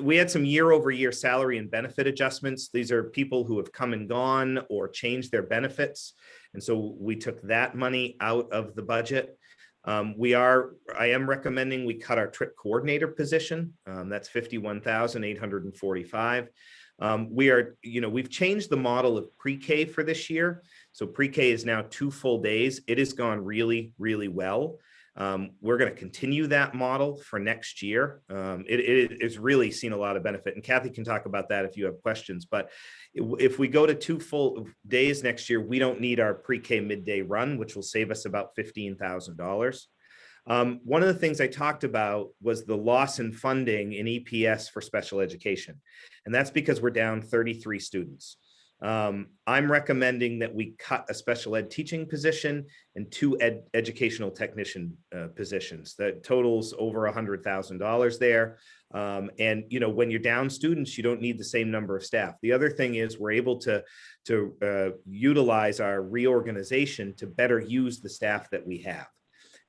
We had some year-over-year salary and benefit adjustments. These are people who have come and gone or changed their benefits. And so we took that money out of the budget. I am recommending we cut our trip coordinator position. That's $51,845. We've changed the model of pre-K for this year. So pre-K is now 2 full days. It has gone really, really well. We're going to continue that model for next year. It's really seen a lot of benefit, and Kathy can talk about that if you have questions. But if we go to 2 full days next year, we don't need our pre-K midday run, which will save us about $15,000. One of the things I talked about was the loss in funding in EPS for special education. And that's because we're down 33 students. I'm recommending that we cut a special ed teaching position and two educational technician positions. That totals over $100,000 there. And when you're down students, you don't need the same number of staff. The other thing is we're able to utilize our reorganization to better use the staff that we have.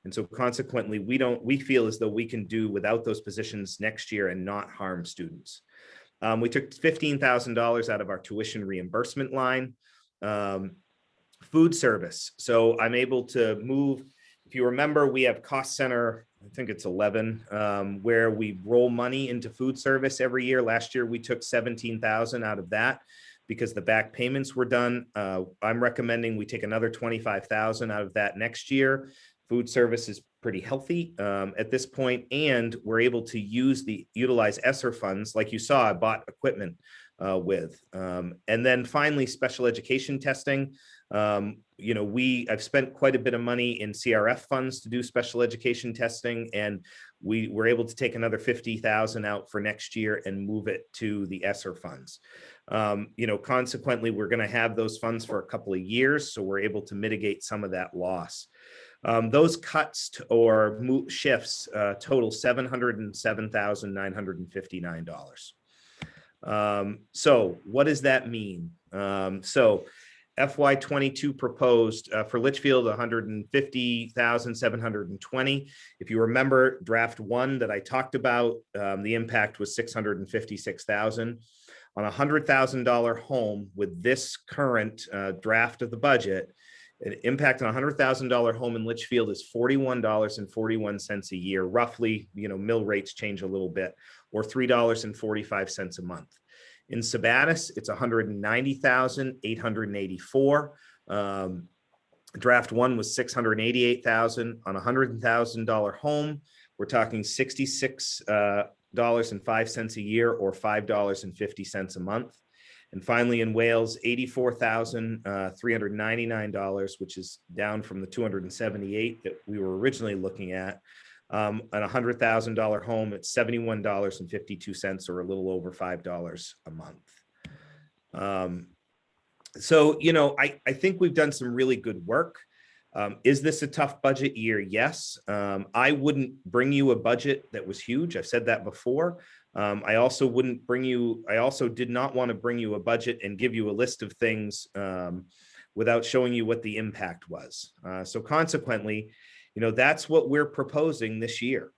And so consequently, we feel as though we can do without those positions next year and not harm students. We took $15,000 out of our tuition reimbursement line. Food service. So I'm able to move, if you remember, we have cost center, I think it's 11, where we roll money into food service every year. Last year, we took 17,000 out of that because the back payments were done. I'm recommending we take another 25,000 out of that next year. Food service is pretty healthy at this point, and we're able to utilize ESSER funds, like you saw, I bought equipment with. And then finally, special education testing. I've spent quite a bit of money in CRF funds to do special education testing, and we were able to take another 50,000 out for next year and move it to the ESSER funds. Consequently, we're going to have those funds for a couple of years, so we're able to mitigate some of that loss. Those cuts or shifts total $707,959. So what does that mean? So FY22 proposed for Litchfield, 150,720. If you remember draft one that I talked about, the impact was 656,000. On a $100,000 home with this current draft of the budget, an impact on a $100,000 home in Litchfield is $41.41 a year, roughly. Mill rates change a little bit, or $3.45 a month. In Sabattis, it's $190,884. Draft one was $688,000 on a $100,000 home. We're talking $66.05 a year, or $5.50 a month. And finally, in Wales, $84,399, which is down from the $278 that we were originally looking at. On a $100,000 home, it's $71.52, or a little over $5 a month. So, I think we've done some really good work. Is this a tough budget year? Yes. I wouldn't bring you a budget that was huge. I've said that before. I also did not want to bring you a budget and give you a list of things without showing you what the impact was. So consequently, that's what we're proposing this year.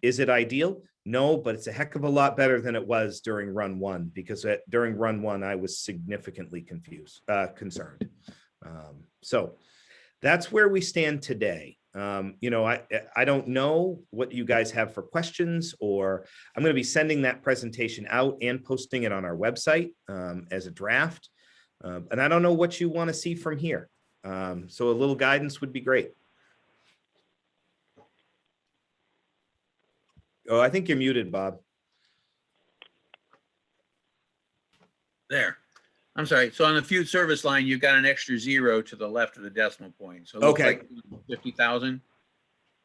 Is it ideal? No, but it's a heck of a lot better than it was during run one, because during run one, I was significantly concerned. So that's where we stand today. I don't know what you guys have for questions, or I'm going to be sending that presentation out and posting it on our website as a draft. And I don't know what you want to see from here. So a little guidance would be great. Oh, I think you're muted, Bob. There. I'm sorry. So on the food service line, you've got an extra zero to the left of the decimal point. So it looks like 50,000.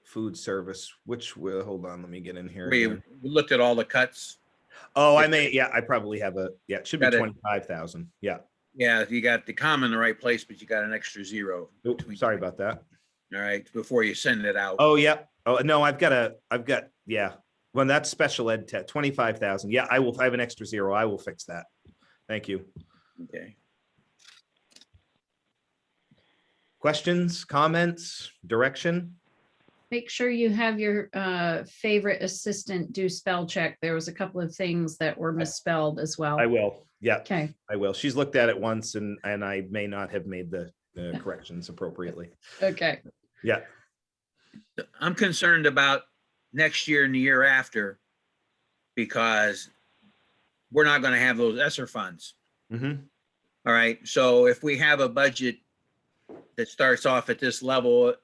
Food service, hold on, let me get in here. We looked at all the cuts. Oh, I probably have it should be 25,000. Yeah. Yeah, you got the comma in the right place, but you got an extra zero. Sorry about that. All right, before you send it out. Oh, yeah. Oh, no, yeah. Well, that's special ed 25,000. Yeah, I have an extra zero. I will fix that. Thank you. Okay. Questions, comments, direction? Make sure you have your favorite assistant do spell check. There was a couple of things that were misspelled as well. I will. Yeah. Okay. I will. She's looked at it once, and I may not have made the corrections appropriately. Okay. Yeah. I'm concerned about next year and the year after, because we're not going to have those ESSER funds. Mm-hmm. All right. So if we have a budget that starts off at this level,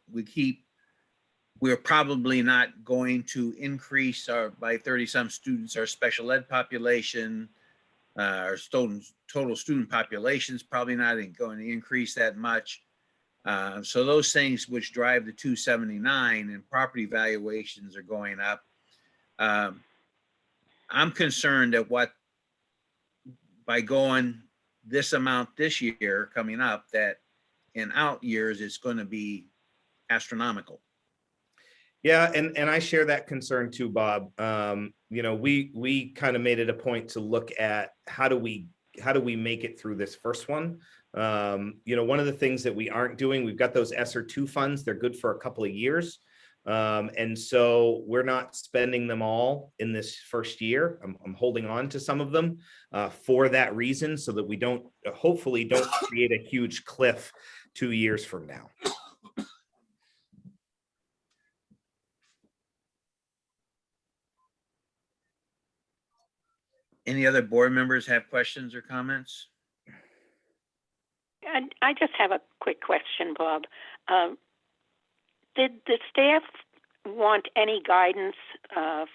we're probably not going to increase by 30 some students, our special ed population, our total student population is probably not going to increase that much. So those things which drive the 279 and property valuations are going up. I'm concerned that by going this amount this year coming up, that in out years, it's going to be astronomical. Yeah, and I share that concern too, Bob. You know, we kind of made it a point to look at how do we make it through this first one. You know, one of the things that we aren't doing, we've got those ESSER 2 funds. They're good for a couple of years. And so we're not spending them all in this first year. I'm holding on to some of them for that reason, so that we don't, hopefully don't create a huge cliff 2 years from now. Any other board members have questions or comments? And I just have a quick question, Bob. Did the staff want any guidance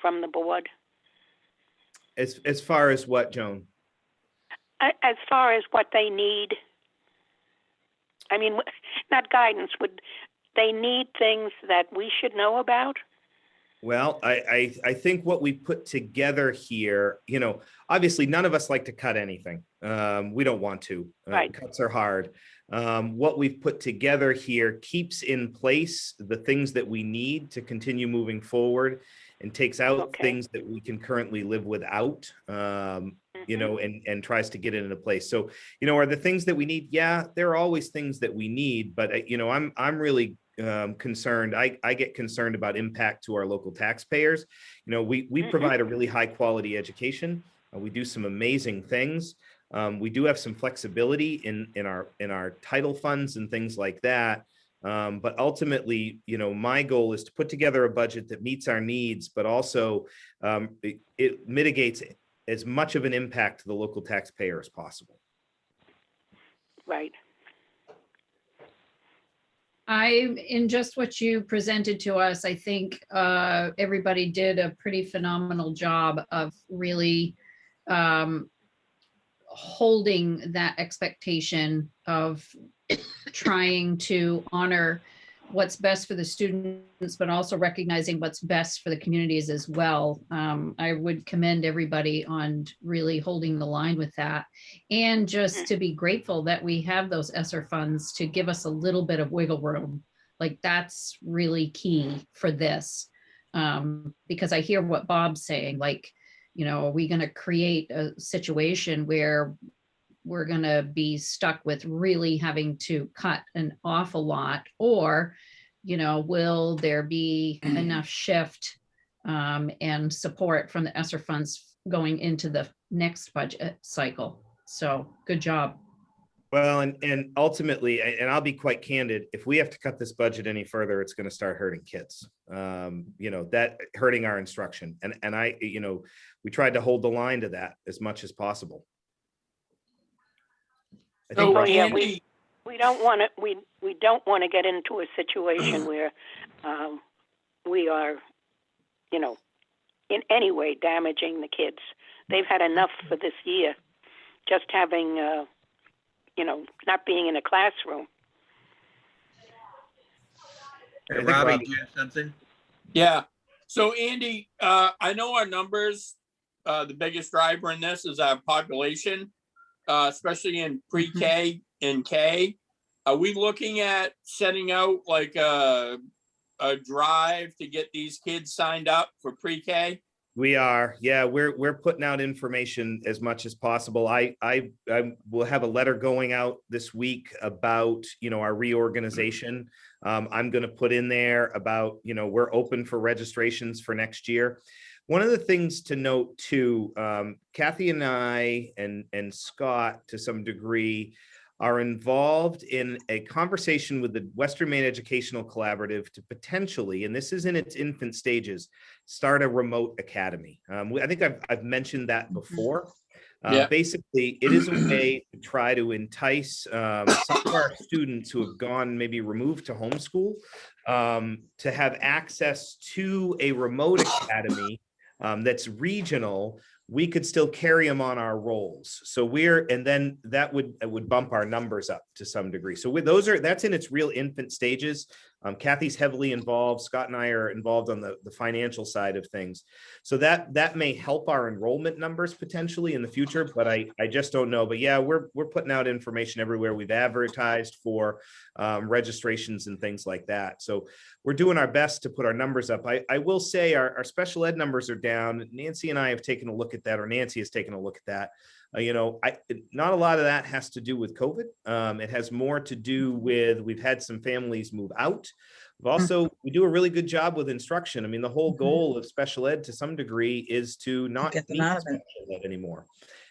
from the board? As far as what, Joan? As far as what they need? I mean, not guidance. Would they need things that we should know about? Well, I think what we put together here, you know, obviously none of us like to cut anything. We don't want to. Right. Cuts are hard. What we've put together here keeps in place the things that we need to continue moving forward, and takes out things that we can currently live without, you know, and tries to get it into place. So, you know, are the things that we need? Yeah, there are always things that we need, but you know, I'm really concerned. I get concerned about impact to our local taxpayers. You know, we provide a really high quality education. We do some amazing things. We do have some flexibility in our title funds and things like that. But ultimately, you know, my goal is to put together a budget that meets our needs, but also it mitigates as much of an impact to the local taxpayer as possible. Right. In just what you presented to us, I think everybody did a pretty phenomenal job of really holding that expectation of trying to honor what's best for the students, but also recognizing what's best for the communities as well. I would commend everybody on really holding the line with that, and just to be grateful that we have those ESSER funds to give us a little bit of wiggle room. Like, that's really key for this, because I hear what Bob's saying, like, you know, are we going to create a situation where we're going to be stuck with really having to cut an awful lot, or, you know, will there be enough shift and support from the ESSER funds going into the next budget cycle? So good job. Well, and ultimately, and I'll be quite candid, if we have to cut this budget any further, it's going to start hurting kids. You know, that hurting our instruction. And I, you know, we tried to hold the line to that as much as possible. I think So, yeah, Andy, we don't want to we don't want to get into a situation where we are, you know, in any way damaging the kids. They've had enough for this year, just having, you know, not being in a classroom. Hey, Robbie, do you have something? yeah. So Andy, I know our numbers, the biggest driver in this is our population, especially in pre-K and K. Are we looking at setting out like a drive to get these kids signed up for pre-K? We are, yeah, we're putting out information as much as possible. I will have a letter going out this week about, you know, our reorganization. I'm going to put in there about, you know, we're open for registrations for next year. One of the things to note too, Kathy and I and Scott to some degree are involved in a conversation with the Western Maine Educational Collaborative to potentially, and this is in its infant stages, start a remote academy. I think I've mentioned that before. Basically, it is a way to try to entice some of our students who have gone maybe removed to homeschool to have access to a remote academy that's regional. We could still carry them on our rolls. So and then that would bump our numbers up to some degree. So that's in its real infant stages. Kathy's heavily involved. Scott and I are involved on the financial side of things. So that may help our enrollment numbers potentially in the future, but I just don't know. But yeah, we're putting out information everywhere. We've advertised for registrations and things like that. So we're doing our best to put our numbers up. I will say our special ed numbers are down. Nancy and I have taken a look at that, or Nancy has taken a look at that. Not a lot of that has to do with COVID. It has more to do with, we've had some families move out. We do a really good job with instruction. I mean, the whole goal of special ed to some degree is to not Get them need out of it. special ed anymore.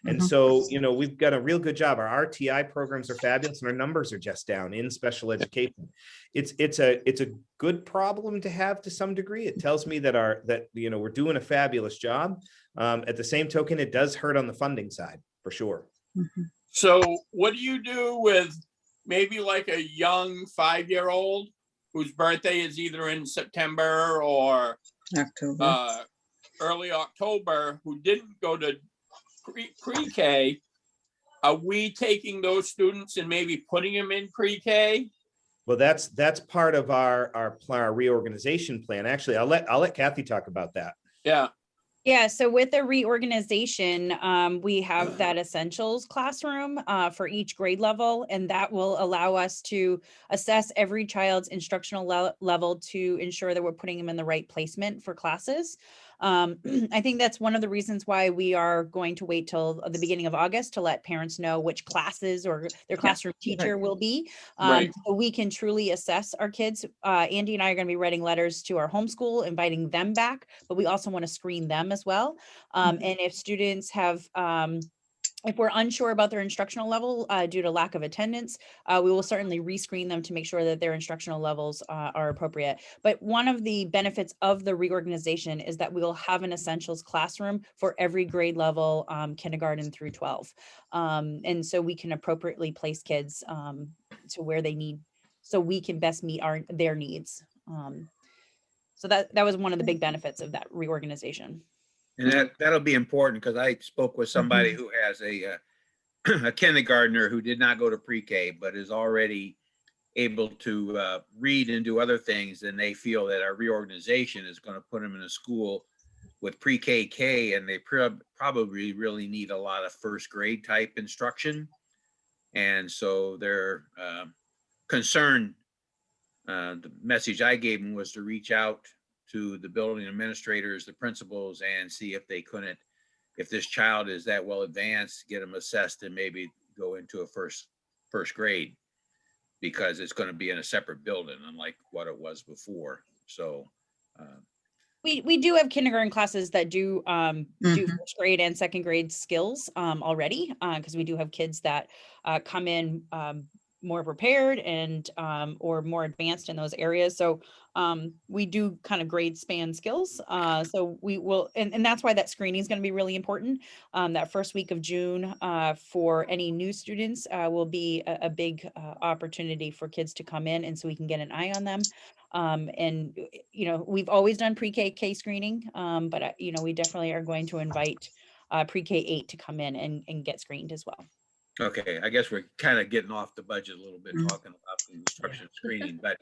And so, we've got a real good job. Our RTI programs are fabulous and our numbers are just down in special education. It's a good problem to have to some degree. It tells me that we're doing a fabulous job. At the same token, it does hurt on the funding side for sure. So what do you do with maybe like a young 5-year-old whose birthday is either in September or October. Early October, who didn't go to pre-K? Are we taking those students and maybe putting them in pre-K? Well, that's part of our reorganization plan. Actually, I'll let Kathy talk about that. Yeah. Yeah, so with the reorganization, we have that essentials classroom for each grade level, and that will allow us to assess every child's instructional level to ensure that we're putting them in the right placement for classes. I think that's one of the reasons why we are going to wait till the beginning of August to let parents know which classes or their classroom teacher will be. Right. So we can truly assess our kids. Andy and I are going to be writing letters to our homeschool, inviting them back, but we also want to screen them as well. And if students have, if we're unsure about their instructional level due to lack of attendance, we will certainly rescreen them to make sure that their instructional levels are appropriate. But one of the benefits of the reorganization is that we will have an essentials classroom for every grade level, kindergarten through 12. And so we can appropriately place kids to where they need, so we can best meet their needs. So that was one of the big benefits of that reorganization. And that'll be important because I spoke with somebody who has a kindergartner who did not go to pre-K, but is already able to read and do other things. And they feel that our reorganization is going to put them in a school with pre-K, and they probably really need a lot of first grade type instruction. And so they're concerned. The message I gave them was to reach out to the building administrators, the principals, and see if they couldn't, if this child is that well advanced, get them assessed and maybe go into a first grade, because it's going to be in a separate building, unlike what it was before. So we do have kindergarten classes that do first grade and second grade skills already, because we do have kids that come in more prepared and or more advanced in those areas. So we do kind of grade span skills. So we will, and that's why that screening is going to be really important. That first week of June for any new students will be a big opportunity for kids to come in, and so we can get an eye on them. And we've always done pre-K screening, but we definitely are going to invite pre-K 8 to come in and get screened as well. okay, I guess we're kind of getting off the budget a little bit, talking about the instruction screening, but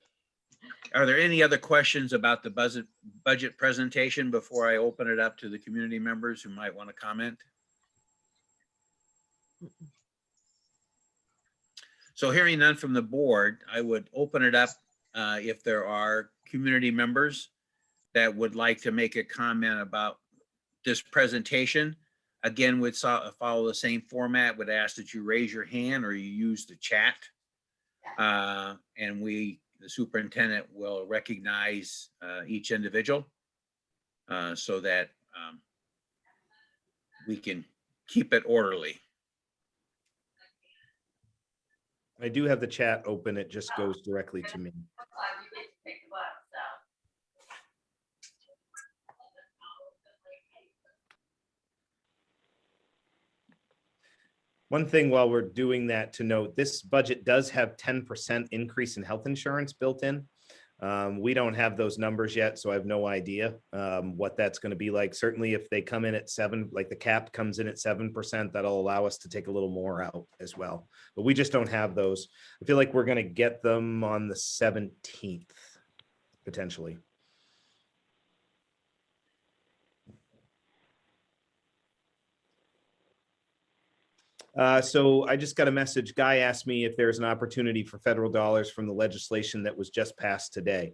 are there any other questions about the budget presentation before I open it up to the community members who might want to comment? So hearing none from the board, I would open it up if there are community members that would like to make a comment about this presentation. Again, would follow the same format, would ask that you raise your hand or you use the chat. And the superintendent will recognize each individual so that we can keep it orderly. I do have the chat open. It just goes directly to me. One thing while we're doing that to note, this budget does have 10% increase in health insurance built in. We don't have those numbers yet, so I have no idea what that's going to be like. Certainly if they come in at 7%, like the cap comes in at 7%, that'll allow us to take a little more out as well. But we just don't have those. I feel like we're going to get them on the 17th. potentially. So I just got a message. Guy asked me if there's an opportunity for federal dollars from the legislation that was just passed today.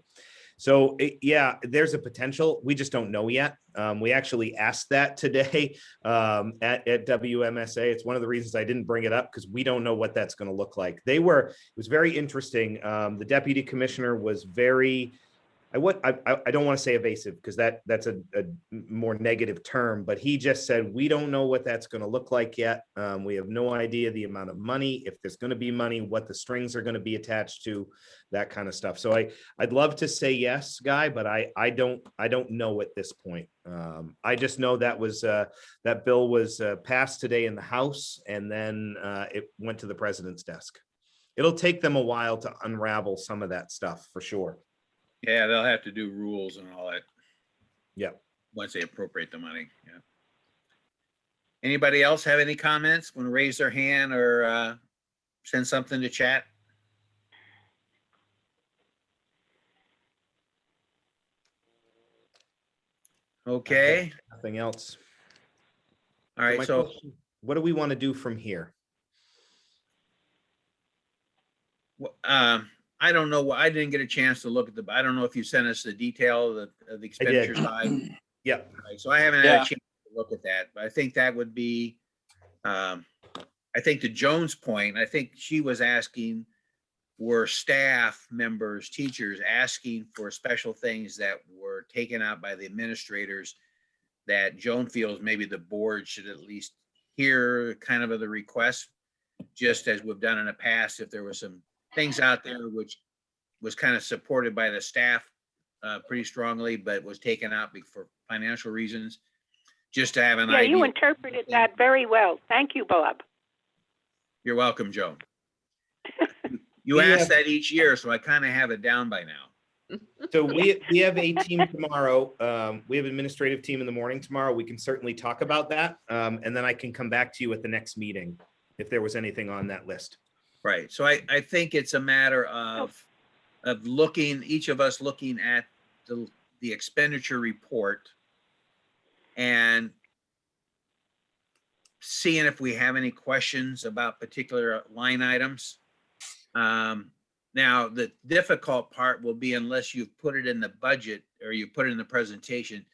So yeah, there's a potential. We just don't know yet. We actually asked that today at WMSA. It's one of the reasons I didn't bring it up, because we don't know what that's going to look like. It was very interesting. The deputy commissioner was very, I don't want to say evasive, because that's a more negative term, but he just said, we don't know what that's going to look like yet. We have no idea the amount of money, if there's going to be money, what the strings are going to be attached to, that kind of stuff. So I'd love to say yes, Guy, but I don't know at this point. I just know that bill was passed today in the House, and then it went to the president's desk. It'll take them a while to unravel some of that stuff for sure. Yeah, they'll have to do rules and all that. Yeah. Once they appropriate the money. Yeah. Anybody else have any comments? Want to raise their hand or send something to chat? Okay. Nothing else. All right. my So question, what do we want to do from here? I don't know. I didn't get a chance to look at I don't know if you sent us the detail of the expenditure side. Yeah. Right. So I haven't had a chance to look at that, but I think that would be, I think to Joan's point, I think she was asking, were staff members, teachers asking for special things that were taken out by the administrators that Joan feels maybe the board should at least hear kind of the request, just as we've done in the past, if there were some things out there which was kind of supported by the staff pretty strongly, but was taken out for financial reasons, just to have an idea. Yeah, you interpreted that very well. Thank you, Bob. You're welcome, Joan. You ask that each year, so I kind of have it down by now. So we have a team tomorrow. We have an administrative team in the morning tomorrow. We can certainly talk about that. And then I can come back to you at the next meeting if there was anything on that list. Right. So I think it's a matter of looking, each of us looking at the expenditure report and seeing if we have any questions about particular line items. Now, the difficult part will be, unless you've put it in the budget or you put it in the presentation,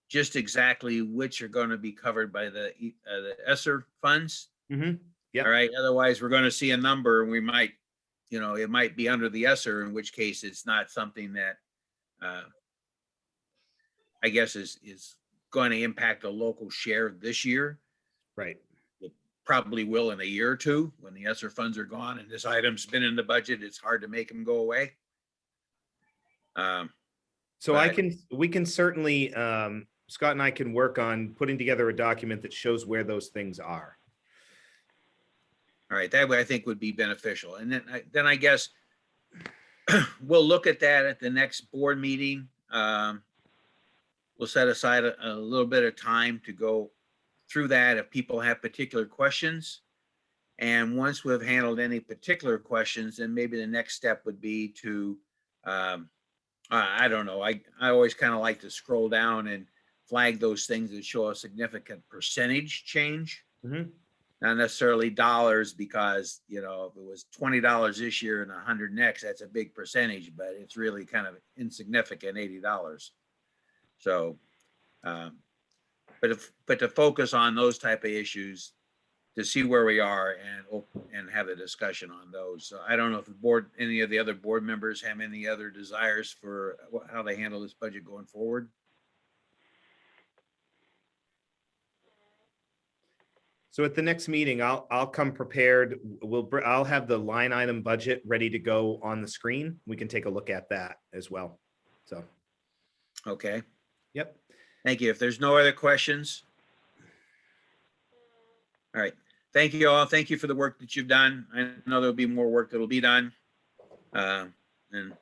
just exactly which are going to be covered by the ESSER funds. Mm-hmm. Yeah. All right. Otherwise, we're going to see a number and we might, it might be under the ESSER, in which case it's not something that I guess is going to impact a local share this year. Right. It probably will in a year or two when the ESSER funds are gone and this item's been in the budget. It's hard to make them go away. So we can certainly, Scott and I can work on putting together a document that shows where those things are. All right, that way I think would be beneficial. And then I guess we'll look at that at the next board meeting. We'll set aside a little bit of time to go through that if people have particular questions. And once we've handled any particular questions, then maybe the next step would be to, I don't know, I always kind of like to scroll down and flag those things that show a significant percentage change. Mm-hmm. Not necessarily dollars, because, if it was $20 this year and 100 next, that's a big percentage, but it's really kind of insignificant, $80. So, but to focus on those type of issues, to see where we are and have a discussion on those. So I don't know if any of the other board members have any other desires for how they handle this budget going forward. So at the next meeting, I'll come prepared. I'll have the line item budget ready to go on the screen. We can take a look at that as well. So. Okay. Yep. Thank you. If there's no other questions. All right. Thank you all. Thank you for the work that you've done. I know there'll be more work that'll be done. And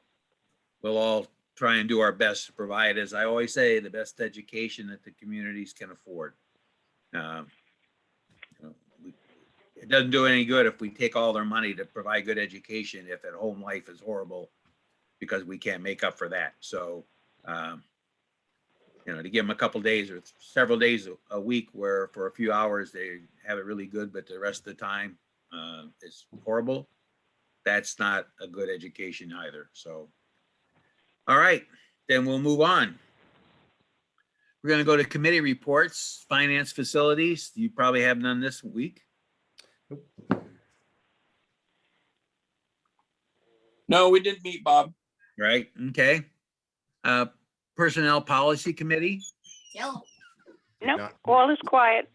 we'll all try and do our best to provide, as I always say, the best education that the communities can afford. It doesn't do any good if we take all their money to provide good education if at home life is horrible because we can't make up for that. So, you know, to give them a couple days or several days a week where for a few hours they have it really good, but the rest of the time it's horrible. That's not a good education either. So, all right, then we'll move on. We're going to go to committee reports, finance facilities. You probably have none this week. No, we didn't meet, Bob. Right, okay. Personnel Policy Committee. No, all is quiet.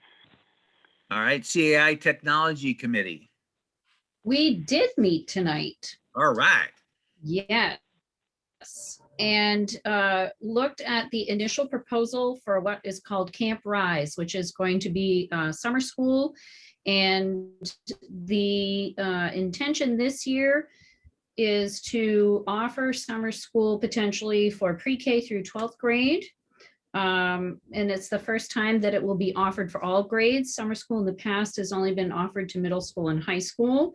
All right, CAI Technology Committee. We did meet tonight. All right. Yes. And looked at the initial proposal for what is called Camp Rise, which is going to be summer school. And the intention this year is to offer summer school potentially for pre-K through 12th grade. And it's the first time that it will be offered for all grades. Summer school in the past has only been offered to middle school and high school.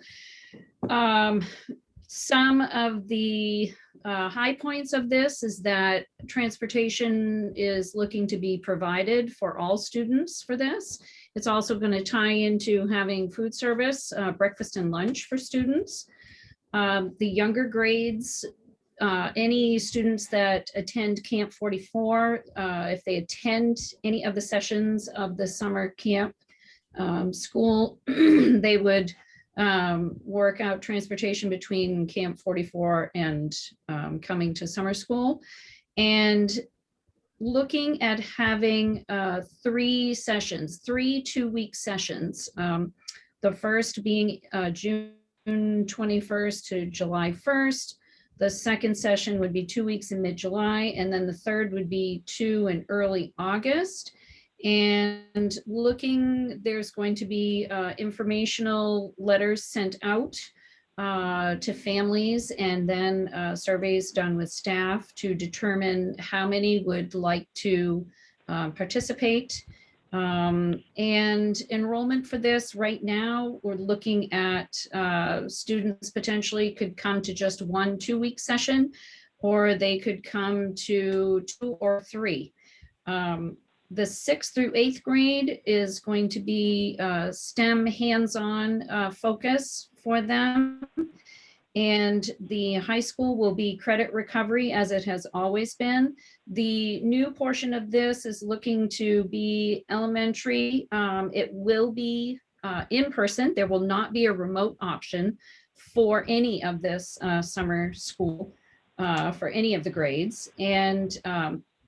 Some of the high points of this is that transportation is looking to be provided for all students for this. It's also going to tie into having food service, breakfast and lunch for students. The younger grades, any students that attend Camp 44, if they attend any of the sessions of the summer camp school, they would work out transportation between Camp 44 and coming to summer school. And looking at having 3 sessions, 3 2-week sessions. The first being June 21st to July 1st. The second session would be 2 weeks in mid-July, and then the third would be 2 in early August. And looking, there's going to be informational letters sent out to families, and then surveys done with staff to determine how many would like to participate. And enrollment for this right now, we're looking at students potentially could come to just 1 2-week session, or they could come to 2 or 3. The 6th through 8th grade is going to be STEM hands-on focus for them. And the high school will be credit recovery as it has always been. The new portion of this is looking to be elementary. It will be in person. There will not be a remote option for any of this summer school for any of the grades. And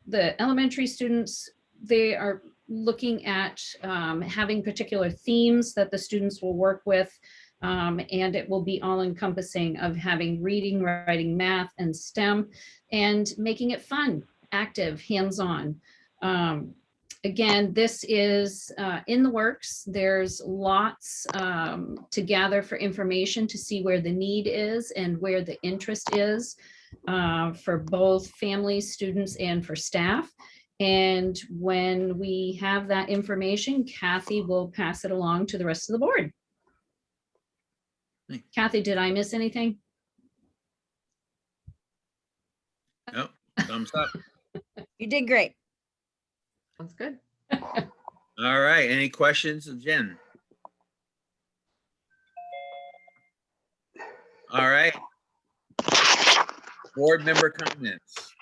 the elementary students, they are looking at having particular themes that the students will work with. And it will be all encompassing of having reading, writing, math, and STEM, and making it fun, active, hands-on. Again, this is in the works. There's lots to gather for information to see where the need is and where the interest is for both families, students, and for staff. And when we have that information, Kathy will pass it along to the rest of the board. Kathy, did I miss anything? No, thumbs up. You did great. Sounds good. All right, any questions of Jen? All right. Board member comments.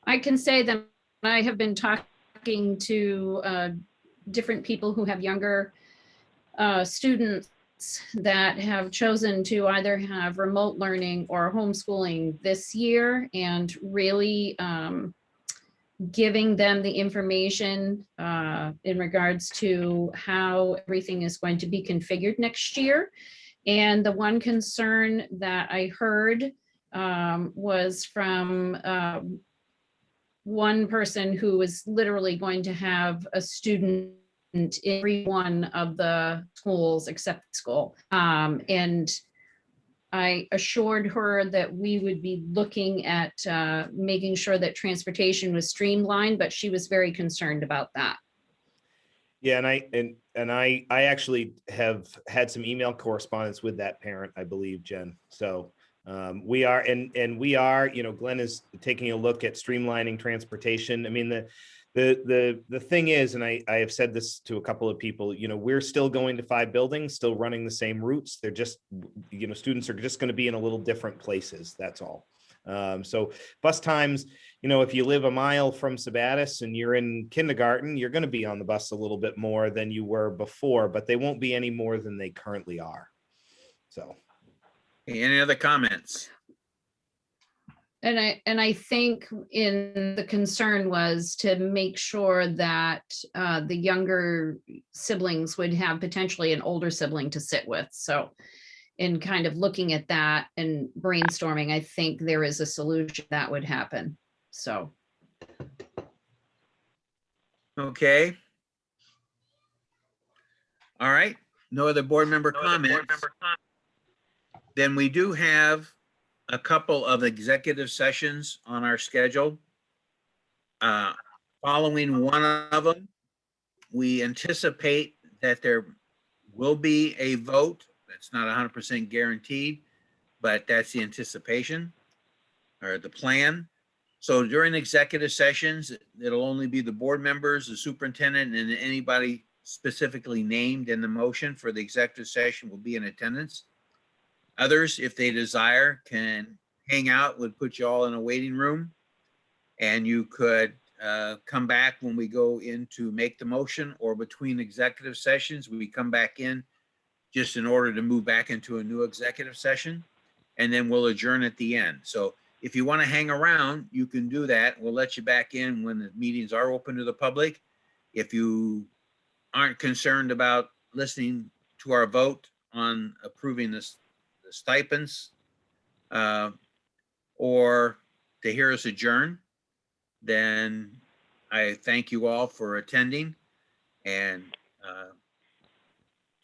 I can say that I have been talking to different people who have younger students that have chosen to either have remote learning or homeschooling this year, and really giving them the information in regards to how everything is going to be configured next year. And the one concern that I heard was from one person who was literally going to have a student in every one of the schools except school. And I assured her that we would be looking at making sure that transportation was streamlined, but she was very concerned about that. Yeah, and and I actually have had some email correspondence with that parent, I believe, Jen. So we are, and we are, Glenn is taking a look at streamlining transportation. I mean, the thing is, and I have said this to a couple of people, we're still going to 5 buildings, still running the same routes. They're just, students are just going to be in a little different places. That's all. So bus times, if you live a mile from Sabattis and you're in kindergarten, you're going to be on the bus a little bit more than you were before, but they won't be any more than they currently are. So. Any other comments? And I think the concern was to make sure that the younger siblings would have potentially an older sibling to sit with. So in kind of looking at that and brainstorming, I think there is a solution that would happen. So. Okay. All right. No other board member comments. Then we do have a couple of executive sessions on our schedule. Following one of them, we anticipate that there will be a vote. That's not 100% guaranteed, but that's the anticipation or the plan. So during executive sessions, it'll only be the board members, the superintendent, and anybody specifically named in the motion for the executive session will be in attendance. Others, if they desire, can hang out. We'll put you all in a waiting room, and you could come back when we go in to make the motion, or between executive sessions, we come back in just in order to move back into a new executive session, and then we'll adjourn at the end. So if you want to hang around, you can do that. We'll let you back in when the meetings are open to the public. If you aren't concerned about listening to our vote on approving the stipends or to hear us adjourn, then I thank you all for attending, and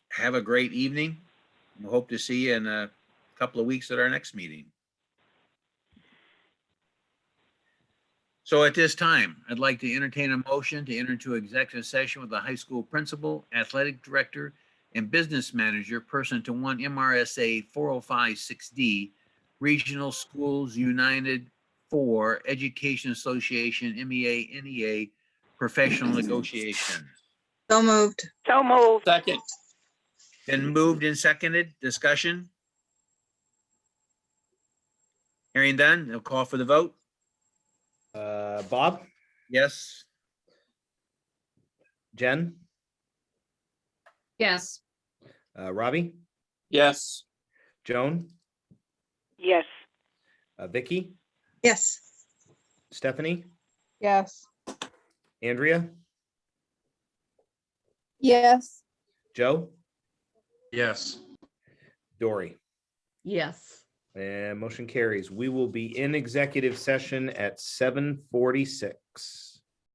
have a great evening. We hope to see you in a couple of weeks at our next meeting. So at this time, I'd like to entertain a motion to enter into executive session with the high school principal, athletic director, and business manager pursuant to 1 MRSA 405-6D, Regional Schools United 4 Education Association, MEA, NEA, professional negotiations. So moved. So moved. Second, Been moved and seconded. Discussion? Hearing done, I'll call for the vote. Bob, Yes. Jen, Yes. Robbie, yes. Joan, Yes. Vicky, Yes. Stephanie, Yes. Andrea, Yes. Joe, Yes. Dory. Yes. And motion carries. We will be in executive session at 7:46.